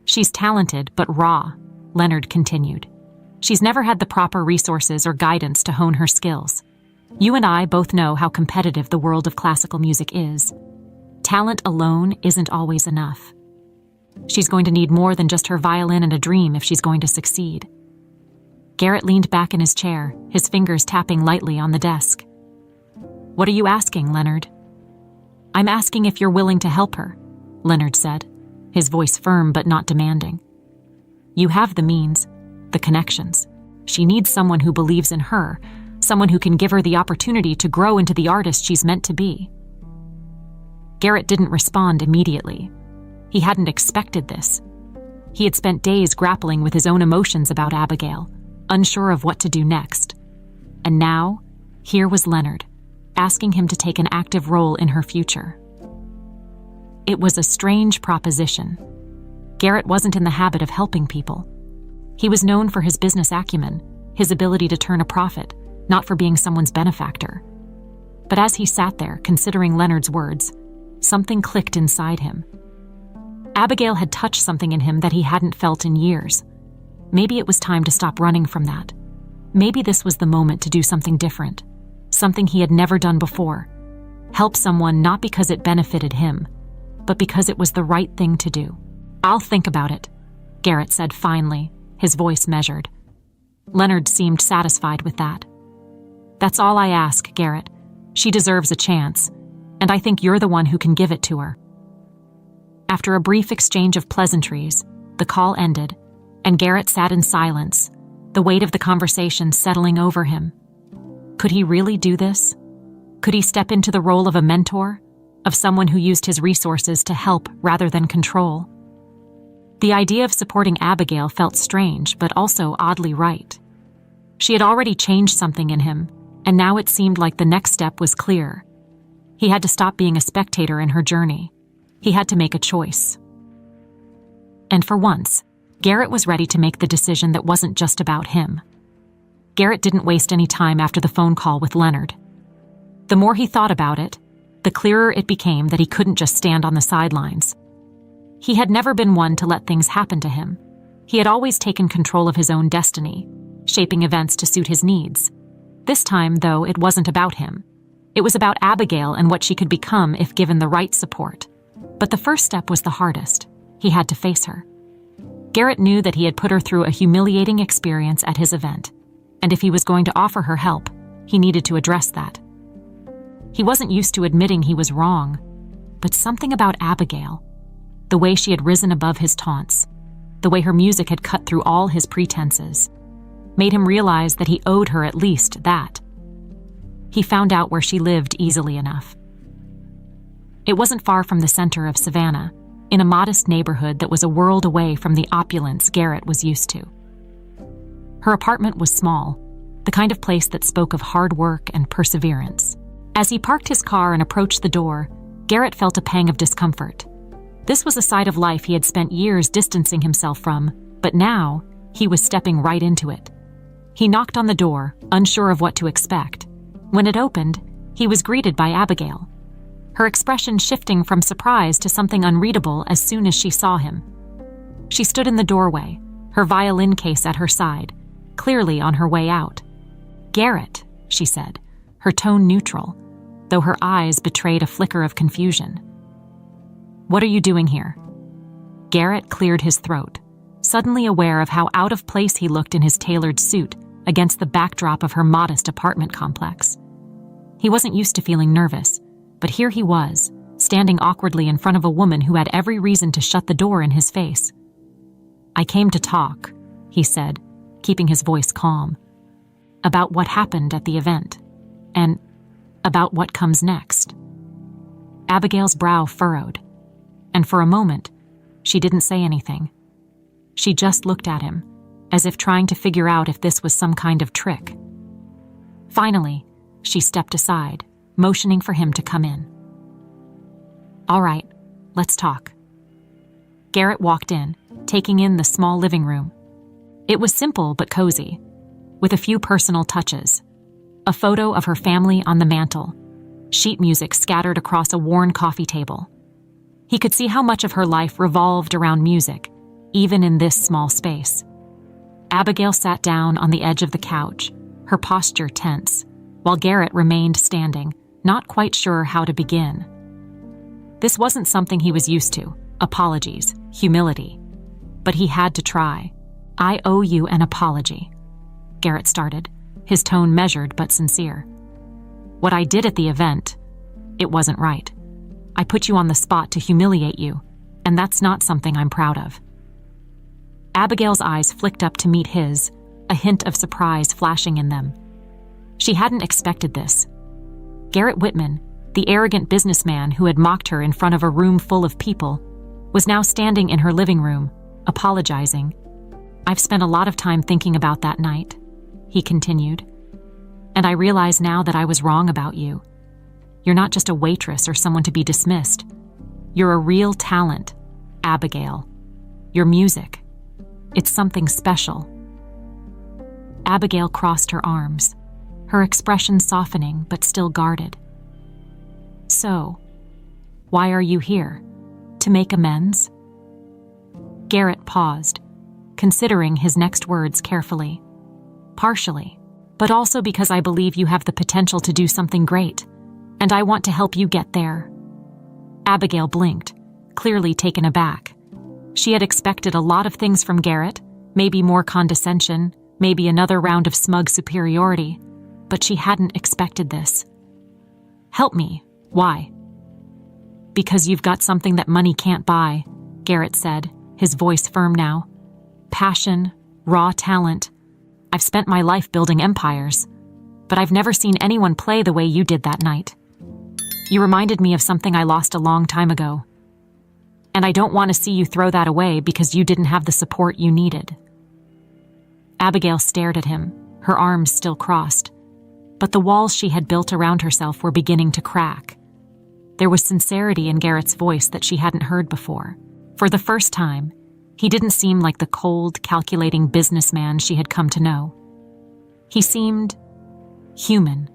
"She's talented, but raw," Leonard continued. "She's never had the proper resources or guidance to hone her skills. You and I both know how competitive the world of classical music is. Talent alone isn't always enough. She's going to need more than just her violin and a dream if she's going to succeed." Garrett leaned back in his chair, his fingers tapping lightly on the desk. "What are you asking, Leonard?" "I'm asking if you're willing to help her," Leonard said, his voice firm but not demanding. "You have the means. the connections. She needs someone who believes in her, someone who can give her the opportunity to grow into the artist she's meant to be. Garrett didn't respond immediately. He hadn't expected this. He had spent days grappling with his own emotions about Abigail, unsure of what to do next. And now, here was Leonard, asking him to take an active role in her future. It was a strange proposition. Garrett wasn't in the habit of helping people. He was known for his business acumen, his ability to turn a profit, not for being someone's benefactor. But as he sat there, considering Leonard's words, something clicked inside him. Abigail had touched something in him that he hadn't felt in years. Maybe it was time to stop running from that. Maybe this was the moment to do something different, something he had never done before. Help someone not because it benefited him, but because it was the right thing to do. "I'll think about it," Garrett said finally, his voice measured. Leonard seemed satisfied with that. "That's all I ask, Garrett. She deserves a chance, and I think you're the one who can give it to her." After a brief exchange of pleasantries, the call ended, and Garrett sat in silence, the weight of the conversation settling over him. Could he really do this? Could he step into the role of a mentor, of someone who used his resources to help rather than control? The idea of supporting Abigail felt strange, but also oddly right. She had already changed something in him, and now it seemed like the next step was clear. He had to stop being a spectator in her journey. He had to make a choice. And for once, Garrett was ready to make the decision that wasn't just about him. Garrett didn't waste any time after the phone call with Leonard. The more he thought about it, the clearer it became that he couldn't just stand on the sidelines. He had never been one to let things happen to him. He had always taken control of his own destiny, shaping events to suit his needs. This time, though, it wasn't about him. It was about Abigail and what she could become if given the right support. But the first step was the hardest. He had to face her. Garrett knew that he had put her through a humiliating experience at his event, and if he was going to offer her help, he needed to address that. He wasn't used to admitting he was wrong, but something about Abigail, the way she had risen above his taunts, the way her music had cut through all his pretenses, made him realize that he owed her at least that. He found out where she lived easily enough. It wasn't far from the center of Savannah, in a modest neighborhood that was a world away from the opulence Garrett was used to. Her apartment was small, the kind of place that spoke of hard work and perseverance. As he parked his car and approached the door, Garrett felt a pang of discomfort. This was a side of life he had spent years distancing himself from, but now he was stepping right into it. He knocked on the door, unsure of what to expect. When it opened, he was greeted by Abigail, her expression shifting from surprise to something unreadable as soon as she saw him. She stood in the doorway, her violin case at her side, clearly on her way out. "Garrett," she said, her tone neutral, though her eyes betrayed a flicker of confusion. "What are you doing here?" Garrett cleared his throat, suddenly aware of how out of place he looked in his tailored suit against the backdrop of her modest apartment complex. He wasn't used to feeling nervous, but here he was, standing awkwardly in front of a woman who had every reason to shut the door in his face. "I came to talk," he said, keeping his voice calm, "about what happened at the event, and about what comes next." Abigail's brow furrowed, and for a moment, she didn't say anything. She just looked at him, as if trying to figure out if this was some kind of trick. Finally, she stepped aside, motioning for him to come in. "All right, let's talk." Garrett walked in, taking in the small living room. It was simple but cozy, with a few personal touches. A photo of her family on the mantel, sheet music scattered across a worn coffee table. He could see how much of her life revolved around music, even in this small space. Abigail sat down on the edge of the couch, her posture tense, while Garrett remained standing, not quite sure how to begin. This wasn't something he was used to, apologies, humility. But he had to try. "I owe you an apology," Garrett started, his tone measured but sincere. "What I did at the event, it wasn't right. I put you on the spot to humiliate you, and that's not something I'm proud of." Abigail's eyes flicked up to meet his, a hint of surprise flashing in them. She hadn't expected this. Garrett Whitman, the arrogant businessman who had mocked her in front of a room full of people, was now standing in her living room, apologizing. "I've spent a lot of time thinking about that night," he continued. "And I realize now that I was wrong about you. You're not just a waitress or someone to be dismissed. You're a real talent, Abigail. Your music. It's something special." Abigail crossed her arms, her expression softening but still guarded. "So, why are you here? To make amends?" Garrett paused, considering his next words carefully. "Partially, but also because I believe you have the potential to do something great, and I want to help you get there." Abigail blinked, clearly taken aback. She had expected a lot of things from Garrett, maybe more condescension, maybe another round of smug superiority, but she hadn't expected this. "Help me. Why?" "Because you've got something that money can't buy," Garrett said, his voice firm now. "Passion, raw talent. I've spent my life building empires, but I've never seen anyone play the way you did that night. You reminded me of something I lost a long time ago. And I don't want to see you throw that away because you didn't have the support you needed." Abigail stared at him, her arms still crossed, but the walls she had built around herself were beginning to crack. There was sincerity in Garrett's voice that she hadn't heard before. For the first time, he didn't seem like the cold, calculating businessman she had come to know. He seemed human.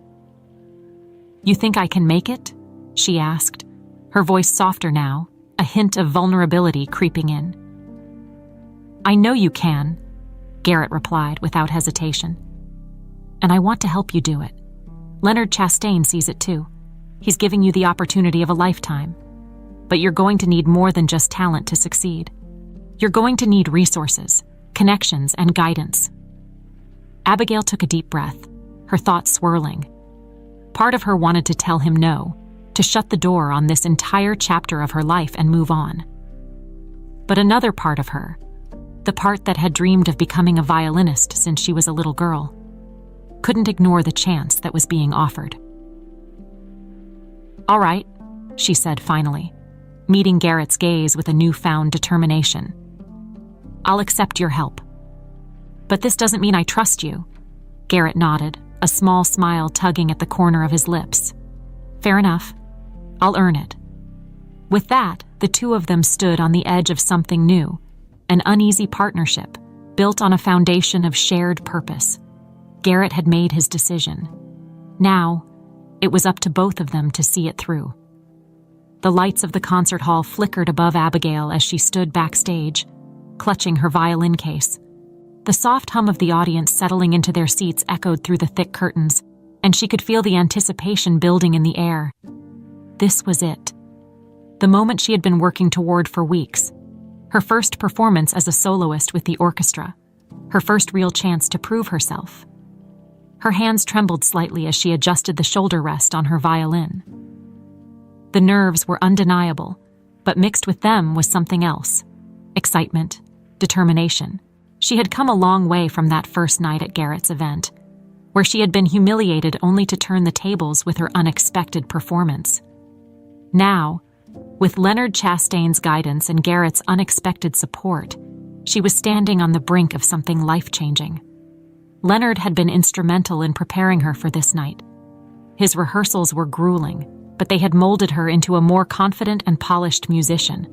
"You think I can make it?" she asked, her voice softer now, a hint of vulnerability creeping in. "I know you can," Garrett replied without hesitation. "And I want to help you do it. Leonard Chastain sees it too. He's giving you the opportunity of a lifetime. But you're going to need more than just talent to succeed. You're going to need resources, connections, and guidance." Abigail took a deep breath, her thoughts swirling. Part of her wanted to tell him no, to shut the door on this entire chapter of her life and move on. But another part of her, the part that had dreamed of becoming a violinist since she was a little girl, couldn't ignore the chance that was being offered. "All right," she said finally, meeting Garrett's gaze with a newfound determination. "I'll accept your help. But this doesn't mean I trust you." Garrett nodded, a small smile tugging at the corner of his lips. "Fair enough. I'll earn it." With that, the two of them stood on the edge of something new, an uneasy partnership built on a foundation of shared purpose. Garrett had made his decision. Now, it was up to both of them to see it through. The lights of the concert hall flickered above Abigail as she stood backstage, clutching her violin case. The soft hum of the audience settling into their seats echoed through the thick curtains, and she could feel the anticipation building in the air. This was it. The moment she had been working toward for weeks. Her first performance as a soloist with the orchestra. Her first real chance to prove herself. Her hands trembled slightly as she adjusted the shoulder rest on her violin. The nerves were undeniable, but mixed with them was something else. Excitement, determination. She had come a long way from that first night at Garrett's event, where she had been humiliated only to turn the tables with her unexpected performance. Now, with Leonard Chastain's guidance and Garrett's unexpected support, she was standing on the brink of something life-changing. Leonard had been instrumental in preparing her for this night. His rehearsals were grueling, but they had molded her into a more confident and polished musician.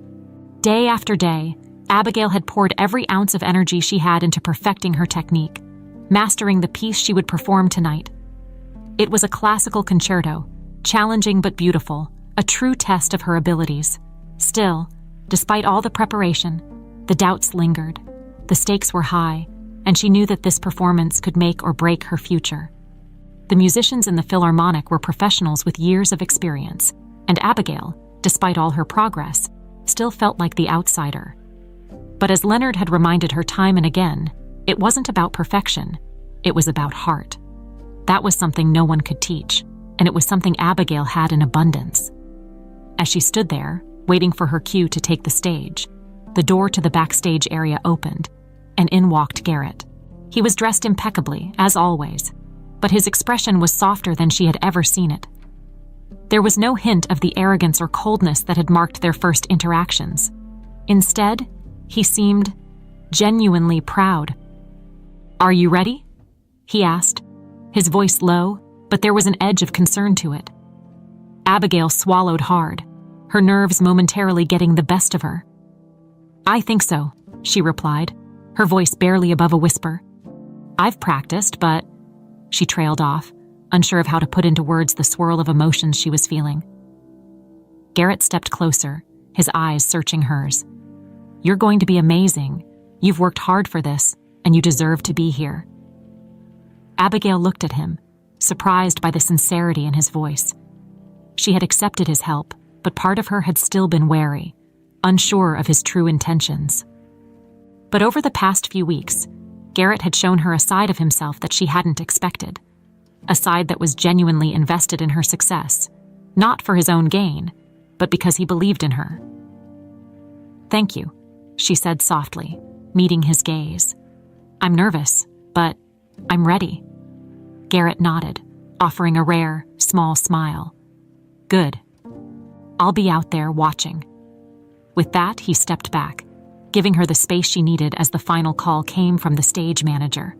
Day after day, Abigail had poured every ounce of energy she had into perfecting her technique, mastering the piece she would perform tonight. It was a classical concerto, challenging but beautiful, a true test of her abilities. Still, despite all the preparation, the doubts lingered. The stakes were high, and she knew that this performance could make or break her future. The musicians in the Philharmonic were professionals with years of experience, and Abigail, despite all her progress, still felt like the outsider. But as Leonard had reminded her time and again, it wasn't about perfection, it was about heart. That was something no one could teach, and it was something Abigail had in abundance. As she stood there, waiting for her cue to take the stage, the door to the backstage area opened, and in walked Garrett. He was dressed impeccably, as always, but his expression was softer than she had ever seen it. There was no hint of the arrogance or coldness that had marked their first interactions. Instead, he seemed genuinely proud. "Are you ready?" he asked, his voice low, but there was an edge of concern to it. Abigail swallowed hard, her nerves momentarily getting the best of her. "I think so," she replied, her voice barely above a whisper. "I've practiced, but—" She trailed off, unsure of how to put into words the swirl of emotions she was feeling. Garrett stepped closer, his eyes searching hers. "You're going to be amazing. You've worked hard for this, and you deserve to be here." Abigail looked at him, surprised by the sincerity in his voice. She had accepted his help, but part of her had still been wary, unsure of his true intentions. But over the past few weeks, Garrett had shown her a side of himself that she hadn't expected, a side that was genuinely invested in her success, not for his own gain, but because he believed in her. "Thank you," she said softly, meeting his gaze. "I'm nervous, but I'm ready." Garrett nodded, offering a rare, small smile. "Good. I'll be out there watching." With that, he stepped back, giving her the space she needed as the final call came from the stage manager.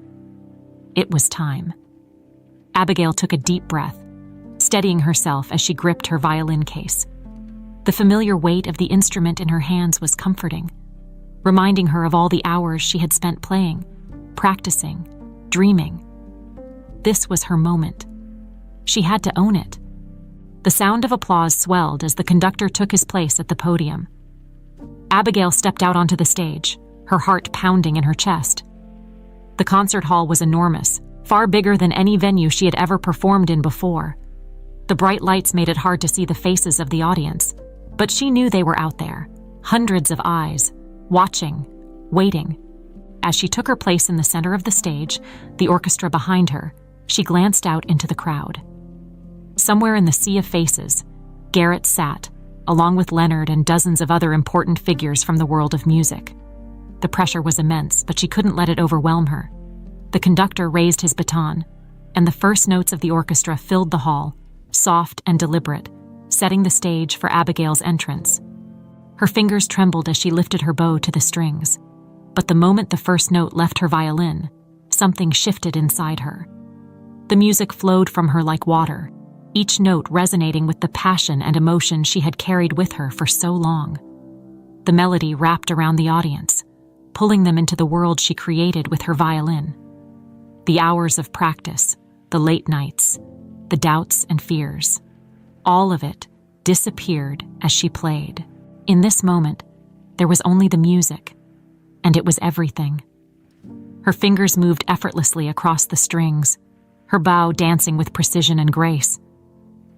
It was time. Abigail took a deep breath, steadying herself as she gripped her violin case. The familiar weight of the instrument in her hands was comforting, reminding her of all the hours she had spent playing, practicing, dreaming. This was her moment. She had to own it. The sound of applause swelled as the conductor took his place at the podium. Abigail stepped out onto the stage, her heart pounding in her chest. The concert hall was enormous, far bigger than any venue she had ever performed in before. The bright lights made it hard to see the faces of the audience, but she knew they were out there, hundreds of eyes, watching, waiting. As she took her place in the center of the stage, the orchestra behind her, she glanced out into the crowd. Somewhere in the sea of faces, Garrett sat, along with Leonard and dozens of other important figures from the world of music. The pressure was immense, but she couldn't let it overwhelm her. The conductor raised his baton, and the first notes of the orchestra filled the hall, soft and deliberate, setting the stage for Abigail's entrance. Her fingers trembled as she lifted her bow to the strings, but the moment the first note left her violin, something shifted inside her. The music flowed from her like water, each note resonating with the passion and emotion she had carried with her for so long. The melody wrapped around the audience, pulling them into the world she created with her violin. The hours of practice, the late nights, the doubts and fears, all of it disappeared as she played. In this moment, there was only the music, and it was everything. Her fingers moved effortlessly across the strings, her bow dancing with precision and grace.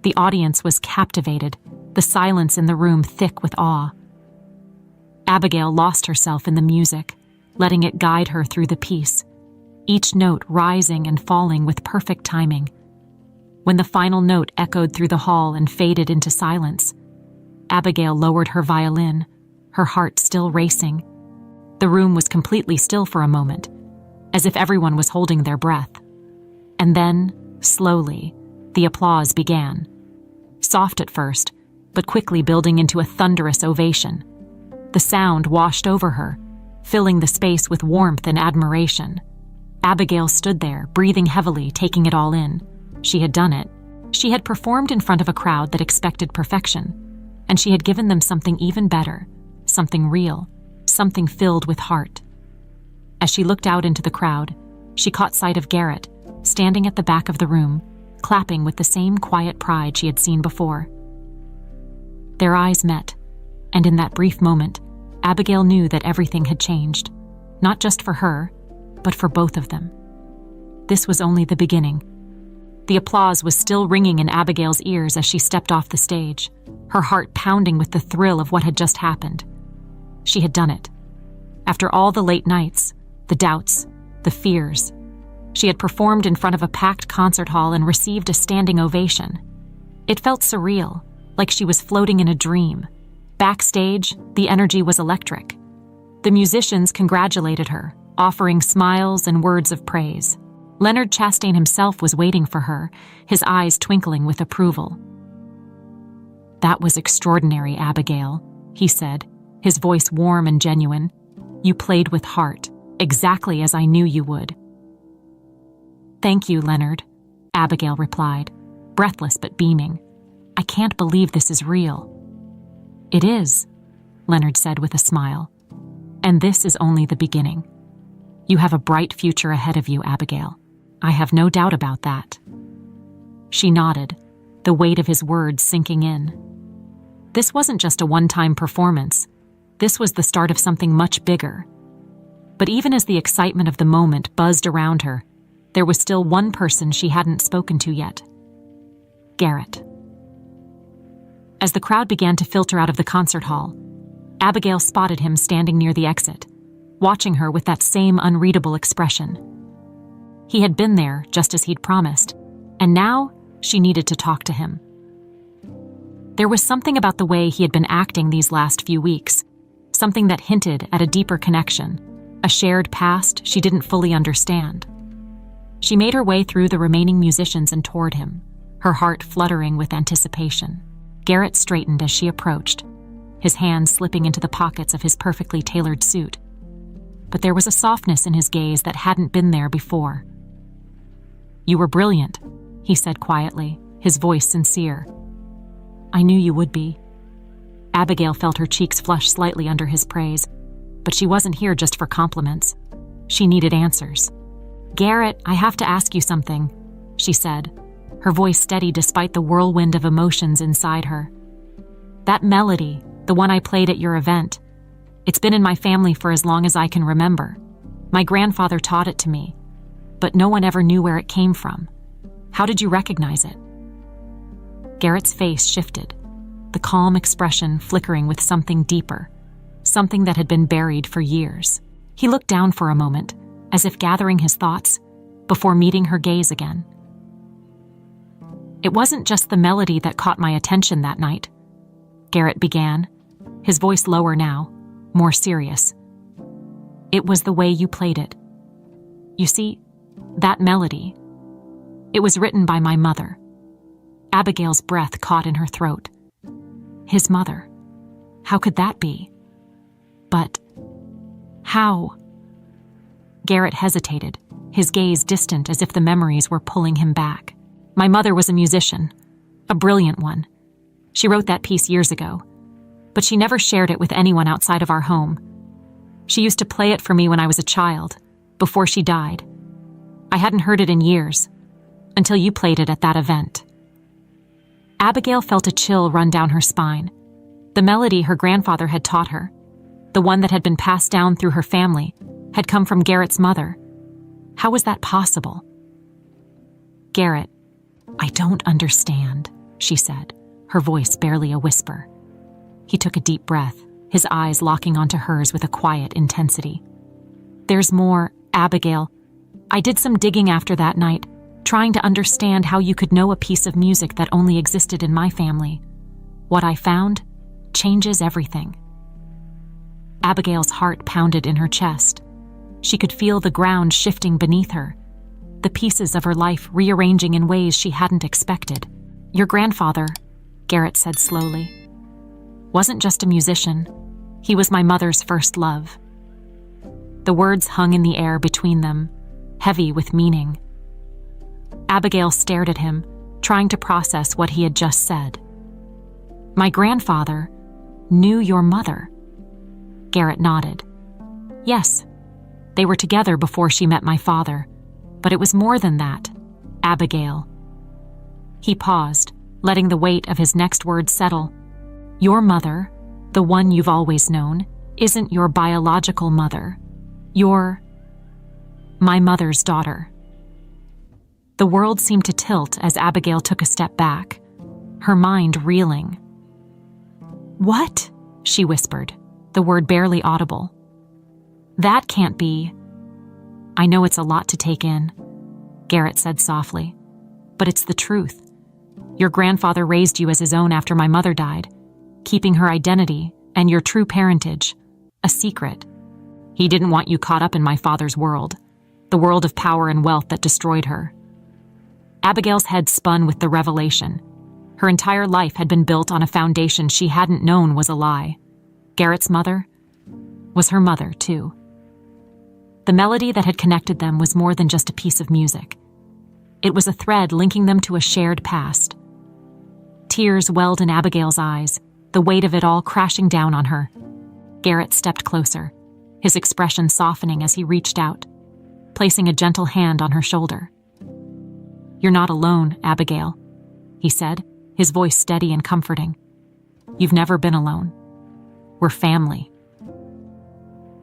The audience was captivated, the silence in the room thick with awe. Abigail lost herself in the music, letting it guide her through the piece, each note rising and falling with perfect timing. When the final note echoed through the hall and faded into silence, Abigail lowered her violin, her heart still racing. The room was completely still for a moment, as if everyone was holding their breath. And then, slowly, the applause began. Soft at first, but quickly building into a thunderous ovation. The sound washed over her, filling the space with warmth and admiration. Abigail stood there, breathing heavily, taking it all in. She had done it. She had performed in front of a crowd that expected perfection, and she had given them something even better, something real, something filled with heart. As she looked out into the crowd, she caught sight of Garrett, standing at the back of the room, clapping with the same quiet pride she had seen before. Their eyes met, and in that brief moment, Abigail knew that everything had changed, not just for her, but for both of them. This was only the beginning. The applause was still ringing in Abigail's ears as she stepped off the stage, her heart pounding with the thrill of what had just happened. She had done it. After all the late nights, the doubts, the fears, she had performed in front of a packed concert hall and received a standing ovation. It felt surreal, like she was floating in a dream. Backstage, the energy was electric. The musicians congratulated her, offering smiles and words of praise. Leonard Chastain himself was waiting for her, his eyes twinkling with approval. "That was extraordinary, Abigail," he said, his voice warm and genuine. "You played with heart, exactly as I knew you would." "Thank you, Leonard," Abigail replied, breathless but beaming. "I can't believe this is real." "It is," Leonard said with a smile. "And this is only the beginning. You have a bright future ahead of you, Abigail. I have no doubt about that." She nodded, the weight of his words sinking in. This wasn't just a one-time performance. This was the start of something much bigger. But even as the excitement of the moment buzzed around her, there was still one person she hadn't spoken to yet. Garrett. As the crowd began to filter out of the concert hall, Abigail spotted him standing near the exit, watching her with that same unreadable expression. He had been there, just as he'd promised, and now she needed to talk to him. There was something about the way he had been acting these last few weeks, something that hinted at a deeper connection, a shared past she didn't fully understand. She made her way through the remaining musicians and toward him, her heart fluttering with anticipation. Garrett straightened as she approached, his hands slipping into the pockets of his perfectly tailored suit. But there was a softness in his gaze that hadn't been there before. "You were brilliant," he said quietly, his voice sincere. "I knew you would be." Abigail felt her cheeks flush slightly under his praise, but she wasn't here just for compliments. She needed answers. "Garrett, I have to ask you something," she said, her voice steady despite the whirlwind of emotions inside her. "That melody, the one I played at your event, it's been in my family for as long as I can remember. My grandfather taught it to me, but no one ever knew where it came from. How did you recognize it?" Garrett's face shifted, the calm expression flickering with something deeper, something that had been buried for years. He looked down for a moment, as if gathering his thoughts, before meeting her gaze again. "It wasn't just the melody that caught my attention that night," Garrett began, his voice lower now, more serious. "It was the way you played it. You see, that melody, it was written by my mother." Abigail's breath caught in her throat. His mother. How could that be? But how? Garrett hesitated, his gaze distant as if the memories were pulling him back. "My mother was a musician, a brilliant one. She wrote that piece years ago, but she never shared it with anyone outside of our home. She used to play it for me when I was a child, before she died. I hadn't heard it in years, until you played it at that event." Abigail felt a chill run down her spine. The melody her grandfather had taught her, the one that had been passed down through her family, had come from Garrett's mother. How was that possible? "Garrett, I don't understand," she said, her voice barely a whisper. He took a deep breath, his eyes locking onto hers with a quiet intensity. "There's more, Abigail. I did some digging after that night, trying to understand how you could know a piece of music that only existed in my family. What I found changes everything." Abigail's heart pounded in her chest. She could feel the ground shifting beneath her, the pieces of her life rearranging in ways she hadn't expected. "Your grandfather," Garrett said slowly, "wasn't just a musician. He was my mother's first love." The words hung in the air between them, heavy with meaning. Abigail stared at him, trying to process what he had just said. "My grandfather knew your mother?" Garrett nodded. "Yes, they were together before she met my father, but it was more than that, Abigail." He paused, letting the weight of his next words settle. "Your mother, the one you've always known, isn't your biological mother. You're my mother's daughter." The world seemed to tilt as Abigail took a step back, her mind reeling. "What?" she whispered, the word barely audible. "That can't be." "I know it's a lot to take in," Garrett said softly, "but it's the truth. Your grandfather raised you as his own after my mother died, keeping her identity and your true parentage a secret." He didn't want you caught up in my father's world, the world of power and wealth that destroyed her. Abigail's head spun with the revelation. Her entire life had been built on a foundation she hadn't known was a lie. Garrett's mother was her mother, too. The melody that had connected them was more than just a piece of music. It was a thread linking them to a shared past. Tears welled in Abigail's eyes, the weight of it all crashing down on her. Garrett stepped closer, his expression softening as he reached out, placing a gentle hand on her shoulder. "You're not alone, Abigail," he said, his voice steady and comforting. "You've never been alone. We're family."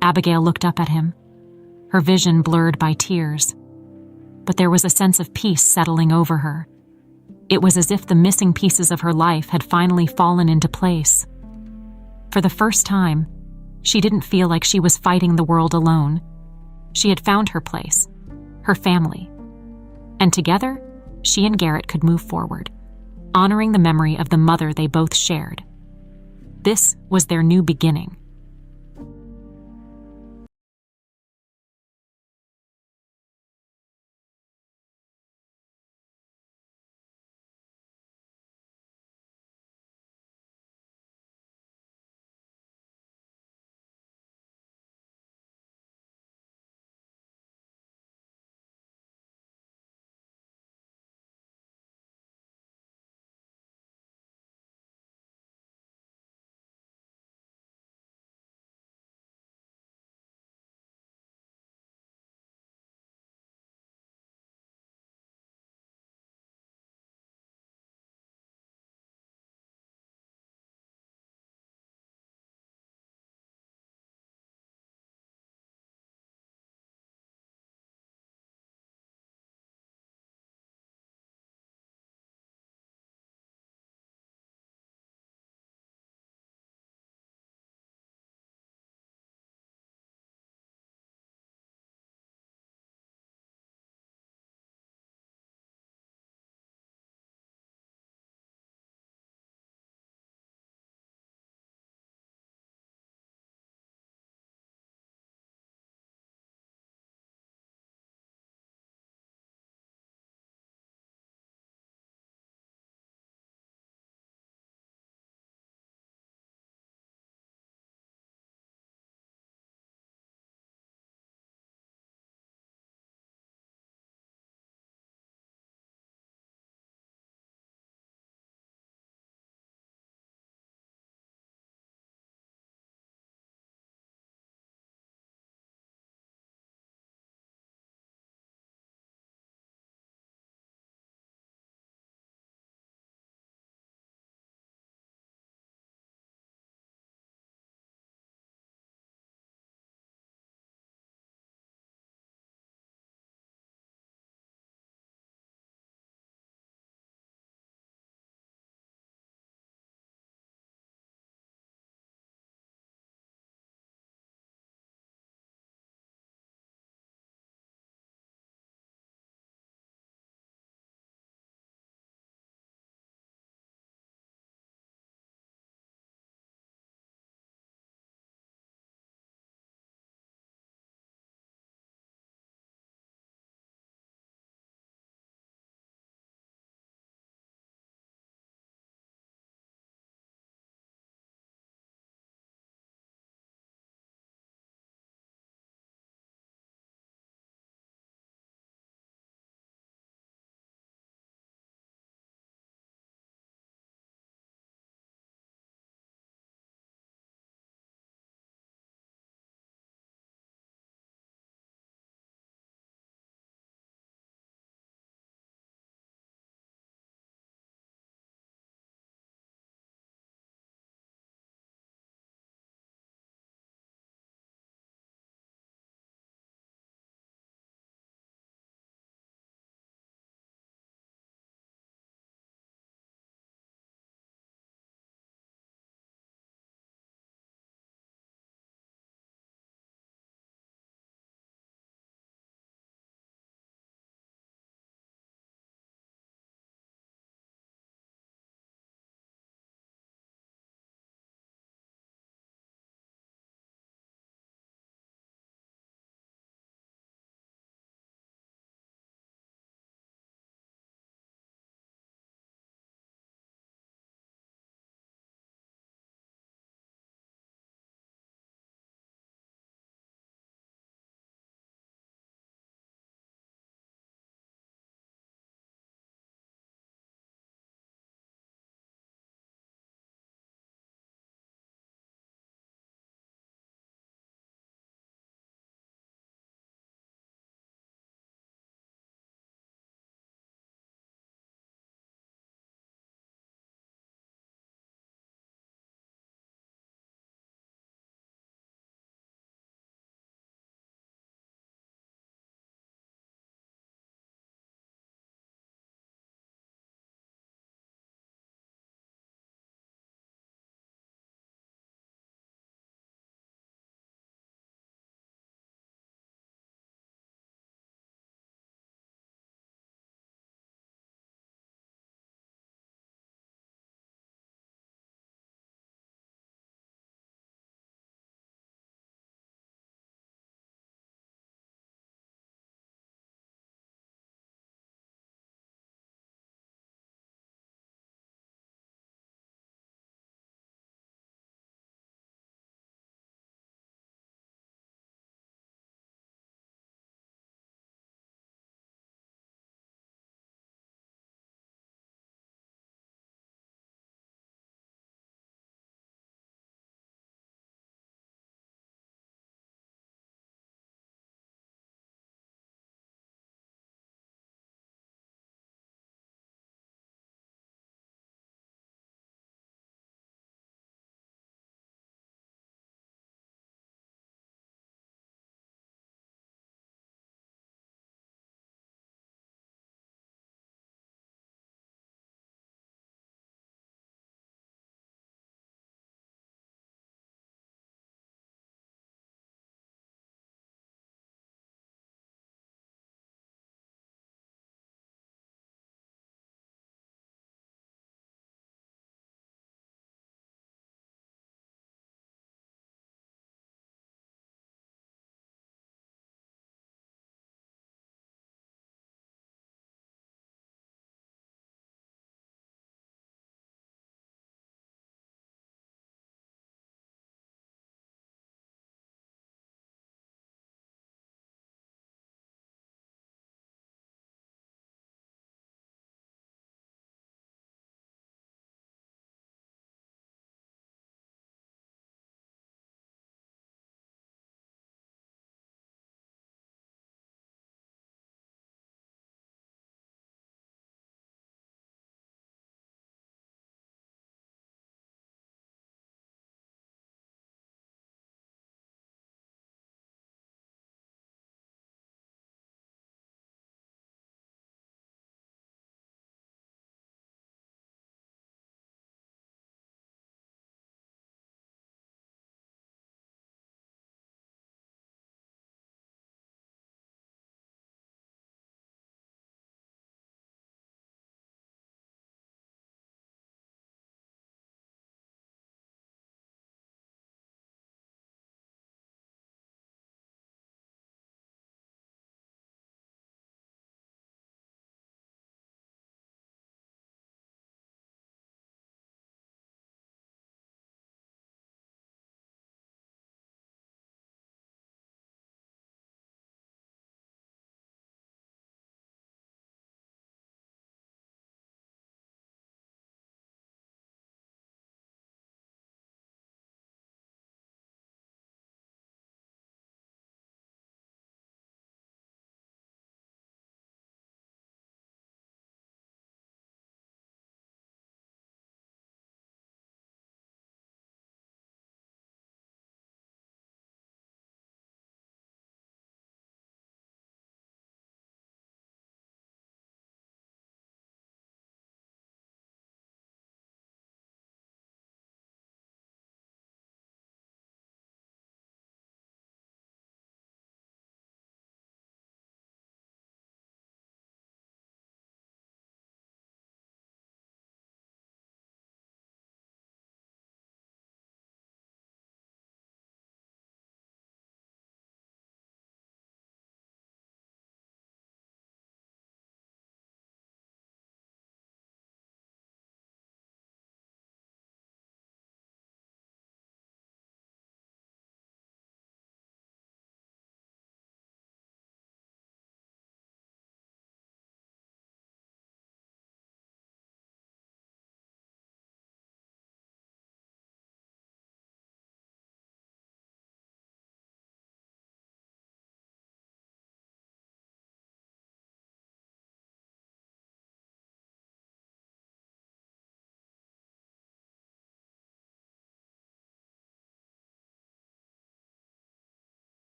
Abigail looked up at him, her vision blurred by tears. But there was a sense of peace settling over her. It was as if the missing pieces of her life had finally fallen into place. For the first time, she didn't feel like she was fighting the world alone. She had found her place, her family. And together, she and Garrett could move forward, honoring the memory of the mother they both shared. This was their new beginning.